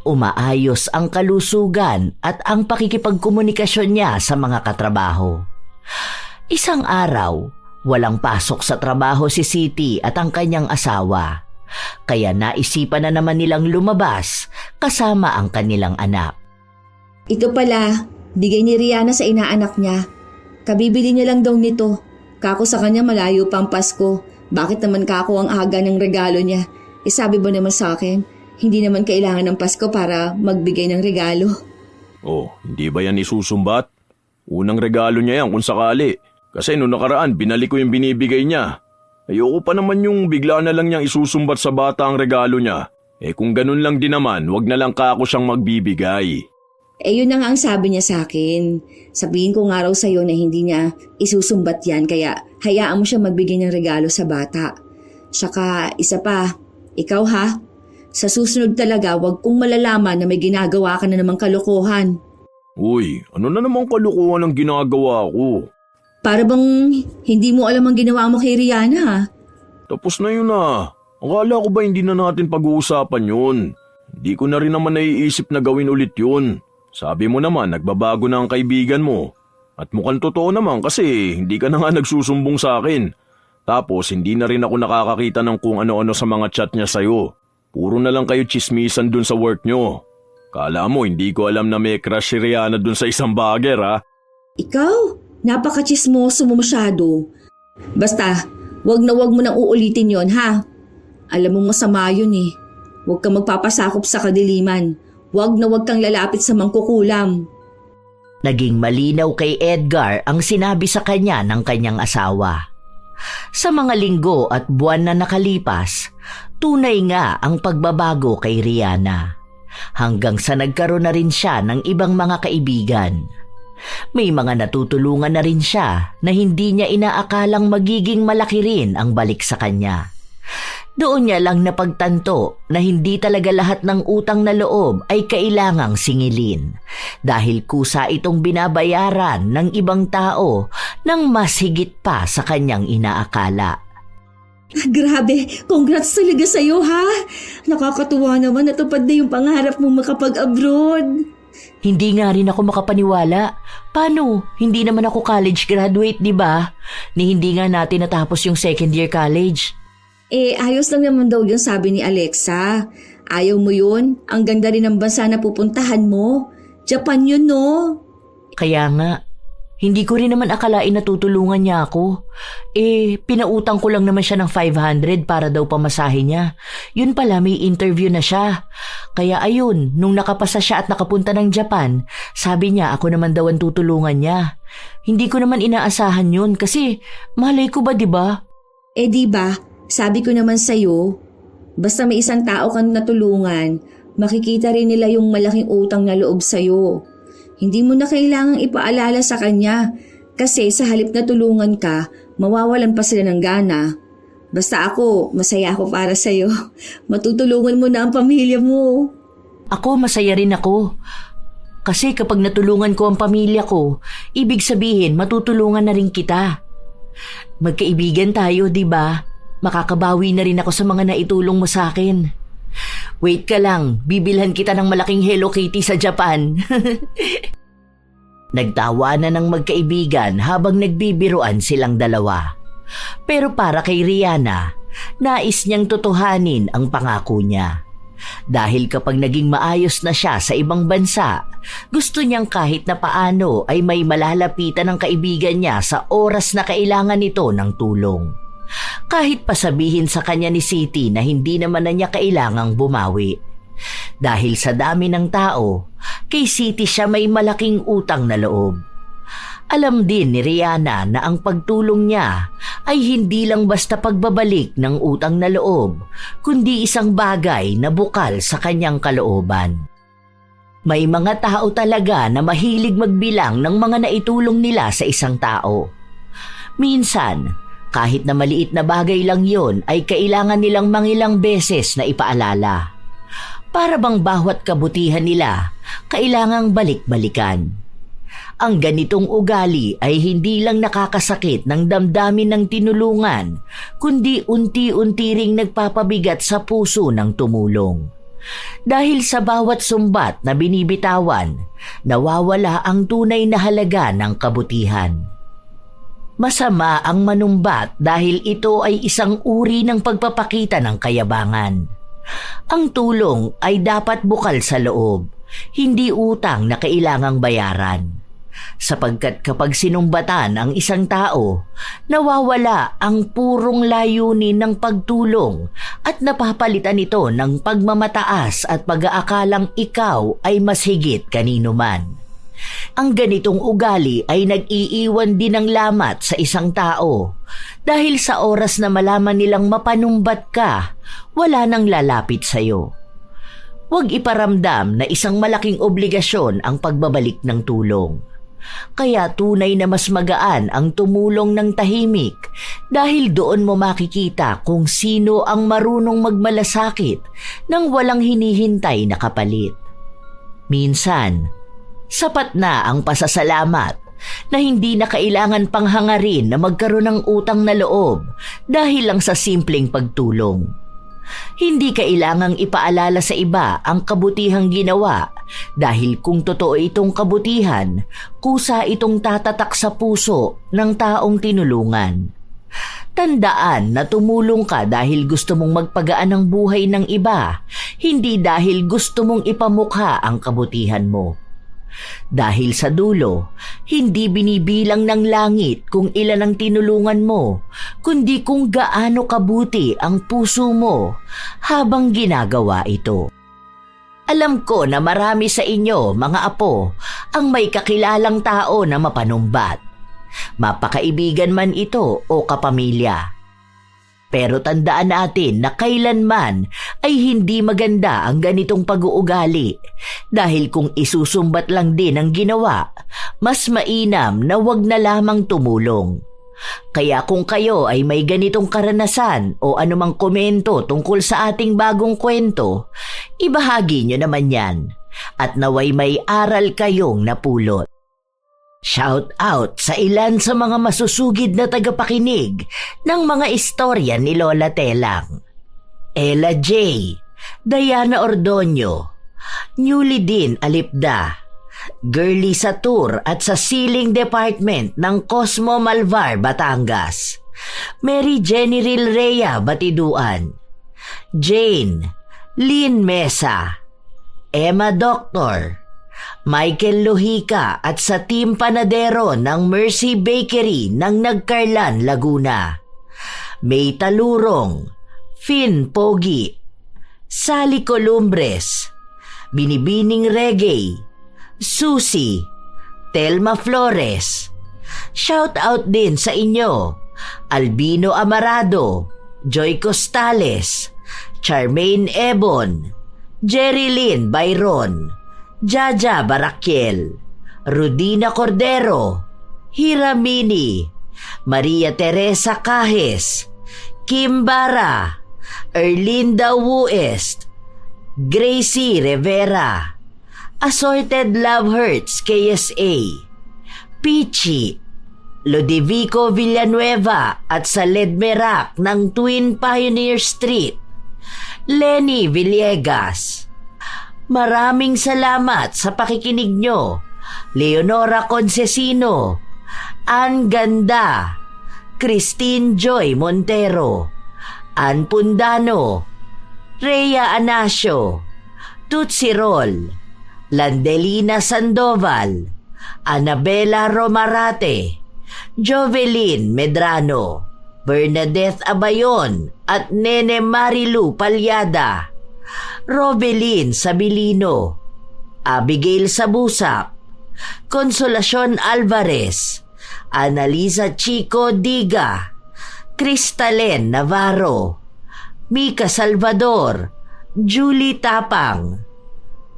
Umaayos ang kalusugan at ang pakikipagkomunikasyon niya sa mga katrabaho. Isang araw, walang pasok sa trabaho si Siti at ang kanyang asawa. Kaya naisipan na naman nilang lumabas kasama ang kanilang anak. Ito pala, bigay ni Rihanna sa inaanak niya. Kabibili niya lang daw nito. Kako sa kanya malayo pang Pasko. Bakit naman kako ang aga ng regalo niya? Sabi ba naman sa akin, hindi naman kailangan ng Pasko para magbigay ng regalo. Oh, hindi ba yan isusumbat? Unang regalo niya yan kung sakali. Kasi noong nakaraan, binalik ko yung binibigay niya. Ayoko pa naman yung bigla na lang niyang isusumbat sa bata ang regalo niya. Kung ganun lang din naman, wag na lang kako siyang magbibigay. Yun na nga ang sabi niya sa akin. Sabihin ko nga raw sa'yo na hindi niya isusumbat yan kaya hayaan mo siya magbigay ng regalo sa bata. Tsaka isa pa, ikaw ha, sa susunod talaga wag kong malalaman na may ginagawa ka na namang kalokohan. Uy, ano na namang kalokohan ang ginagawa ko? Para bang hindi mo alam ang ginawa mo kay Rihanna ha? Tapos na yun ah. Akala ko ba hindi na natin pag-uusapan yun? Hindi ko na rin naman naiisip na gawin ulit yun. Sabi mo naman, nagbabago na ang kaibigan mo. At mukhang totoo naman kasi hindi ka na nga nagsusumbong sa akin. Tapos hindi na rin ako nakakakita ng kung ano-ano sa mga chat niya sa'yo. Puro na lang kayo chismisan dun sa work nyo. Kala mo hindi ko alam na may crush si Rihanna dun sa isang bagger ha? Ikaw, napaka-chismoso mo masyado. Basta, wag na wag mo nang uulitin yon ha? Alam mo masama yun eh. Huwag kang magpapasakop sa kadiliman. Huwag na huwag kang lalapit sa mangkukulam. Naging malinaw kay Edgar ang sinabi sa kanya ng kanyang asawa. Sa mga linggo at buwan na nakalipas, tunay nga ang pagbabago kay Rihanna. Hanggang sa nagkaroon na rin siya ng ibang mga kaibigan. May mga natutulungan na rin siya na hindi niya inaakalang magiging malaki rin ang balik sa kanya. Doon niya lang napagtanto na hindi talaga lahat ng utang na loob ay kailangang singilin dahil kusa itong binabayaran ng ibang tao ng mas higit pa sa kanyang inaakala. Grabe, congrats talaga sa'yo ha. Nakakatuwa naman natupad na yung pangarap mong makapag-abroad. Hindi nga rin ako makapaniwala. Paano? Hindi naman ako college graduate, di ba? Ni hindi nga natin natapos yung second year college. Ayos lang naman daw yun sabi ni Alexa. Ayaw mo yun? Ang ganda rin ng bansa na pupuntahan mo. Japan yun, no? Kaya nga, hindi ko rin naman akalain na tutulungan niya ako. Pinautang ko lang naman siya ng 500 para daw pamasahe niya. Yun pala, may interview na siya. Kaya ayun, nung nakapasa siya at nakapunta ng Japan, sabi niya ako naman daw ang tutulungan niya. Hindi ko naman inaasahan yun kasi malay ko ba, di ba? Diba? Sabi ko naman sa'yo, basta may isang tao kang natulungan, makikita rin nila yung malaking utang na loob sa'yo. Hindi mo na kailangang ipaalala sa kanya kasi sa halip na tulungan ka, mawawalan pa sila ng gana. Basta ako, masaya ako para sa'yo. Matutulungan mo na ang pamilya mo. Ako, masaya rin ako. Kasi kapag natulungan ko ang pamilya ko, ibig sabihin matutulungan na rin kita. Magkaibigan tayo, di ba? Makakabawi na rin ako sa mga naitulong mo sa akin. Wait ka lang, bibilhan kita ng malaking Hello Kitty sa Japan. Nagtawanan ng magkaibigan habang nagbibiruan silang dalawa. Pero para kay Rihanna, nais niyang totohanin ang pangako niya. Dahil kapag naging maayos na siya sa ibang bansa, gusto niyang kahit na paano ay may malalapitan ng kaibigan niya sa oras na kailangan nito ng tulong. Kahit pasabihin sa kanya ni Siti na hindi naman na niya kailangang bumawi. Dahil sa dami ng tao, kay Siti siya may malaking utang na loob. Alam din ni Rihanna na ang pagtulong niya ay hindi lang basta pagbabalik ng utang na loob, kundi isang bagay na bukal sa kanyang kalooban. May mga tao talaga na mahilig magbilang ng mga naitulong nila sa isang tao. Minsan, kahit na maliit na bagay lang yon ay kailangan nilang mangilang beses na ipaalala. Para bang bawat kabutihan nila, kailangang balik-balikan. Ang ganitong ugali ay hindi lang nakakasakit ng damdamin ng tinulungan, kundi unti-unti ring nagpapabigat sa puso ng tumulong. Dahil sa bawat sumbat na binibitawan, nawawala ang tunay na halaga ng kabutihan. Masama ang manumbat dahil ito ay isang uri ng pagpapakita ng kayabangan. Ang tulong ay dapat bukal sa loob, hindi utang na kailangang bayaran. Sapagkat kapag sinumbatan ang isang tao, nawawala ang purong layunin ng pagtulong at napapalitan ito ng pagmamataas at pag-aakalang ikaw ay mas higit kanino man. Ang ganitong ugali ay nag-iiwan din ng lamat sa isang tao dahil sa oras na malaman nilang mapanumbat ka, wala nang lalapit sa iyo. Huwag iparamdam na isang malaking obligasyon ang pagbabalik ng tulong. Kaya tunay na mas magaan ang tumulong ng tahimik dahil doon mo makikita kung sino ang marunong magmalasakit nang walang hinihintay na kapalit. Minsan, sapat na ang pasasalamat na hindi na kailangan panghangarin na magkaroon ng utang na loob dahil lang sa simpleng pagtulong. Hindi kailangang ipaalala sa iba ang kabutihang ginawa dahil kung totoo itong kabutihan, kusa itong tatatak sa puso ng taong tinulungan. Tandaan na tumulong ka dahil gusto mong magpagaan ng buhay ng iba, hindi dahil gusto mong ipamukha ang kabutihan mo. Dahil sa dulo, hindi binibilang ng langit kung ilan ang tinulungan mo, kundi kung gaano kabuti ang puso mo habang ginagawa ito. Alam ko na marami sa inyo, mga apo, ang may kakilalang tao na mapanumbat. Mapakaibigan man ito o kapamilya. Pero tandaan natin na kailanman ay hindi maganda ang ganitong pag-uugali dahil kung isusumbat lang din ang ginawa, mas mainam na wag na lamang tumulong. Kaya kung kayo ay may ganitong karanasan o anumang komento tungkol sa ating bagong kwento, ibahagi nyo naman yan at naway may aral kayong napulot. Shout out sa ilan sa mga masusugid na tagapakinig ng mga istorya ni Lola Telang. Ella J, Diana Ordonio, Newly Din Alipda, Girly Satur at sa Siling Department ng Cosmo Malvar, Batangas, Mary Jenny Rilrea Batiduan, Jane, Lynn Mesa, Emma Doctor, Michael Lohica at sa Team Panadero ng Mercy Bakery ng Nagcarlan, Laguna, May Talurong, Finn Pogi, Sally Columbres, Binibining Reggae, Susie, Telma Flores. Shout out din sa inyo, Albino Amarado, Joy Costales, Charmaine Ebon, Jerilyn Byron, Jaja Barakiel, Rudina Cordero, Hiramini, Maria Teresa Cajes, Kim Bara, Erlinda Wuest, Gracie Rivera, Assorted Love Hurts KSA, Pichi, Ludovico Villanueva at sa Ledmerac ng Twin Pioneer Street, Lenny Villegas. Maraming salamat sa pakikinig nyo, Leonora Concesino, Ann Ganda, Christine Joy Montero, Ann Pundano, Rhea Anasio, Tutsi Rol, Landelina Sandoval, Annabella Romarate, Jovelyn Medrano, Bernadette Abayon at Nene Marilu Palyada, Robelin Sabilino, Abigail Sabusak, Consolacion Alvarez, Annalisa Chico Diga, Cristalen Navarro, Mika Salvador, Julie Tapang,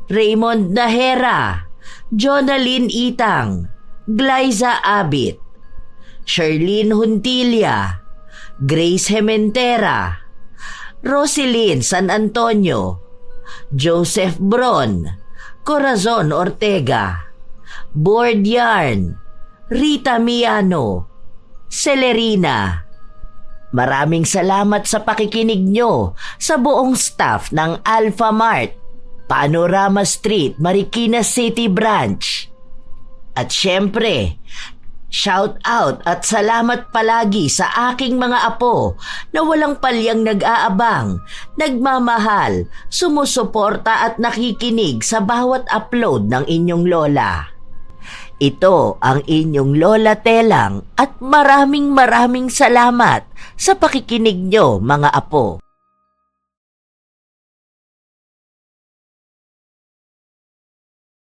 Raymond Nahera, Jonalyn Itang, Glyza Abit, Sherlyn Huntilla, Grace Hementera, Roselyn San Antonio, Joseph Bron, Corazon Ortega, Board Yarn, Rita Miano, Celerina. Maraming salamat sa pakikinig nyo sa buong staff ng Alpha Mart, Panorama Street, Marikina City Branch. At syempre, shout out at salamat palagi sa aking mga apo na walang palyang nag-aabang, nagmamahal, sumusuporta at nakikinig sa bawat upload ng inyong lola. Ito ang inyong Lola Telang at maraming salamat sa pakikinig nyo mga apo.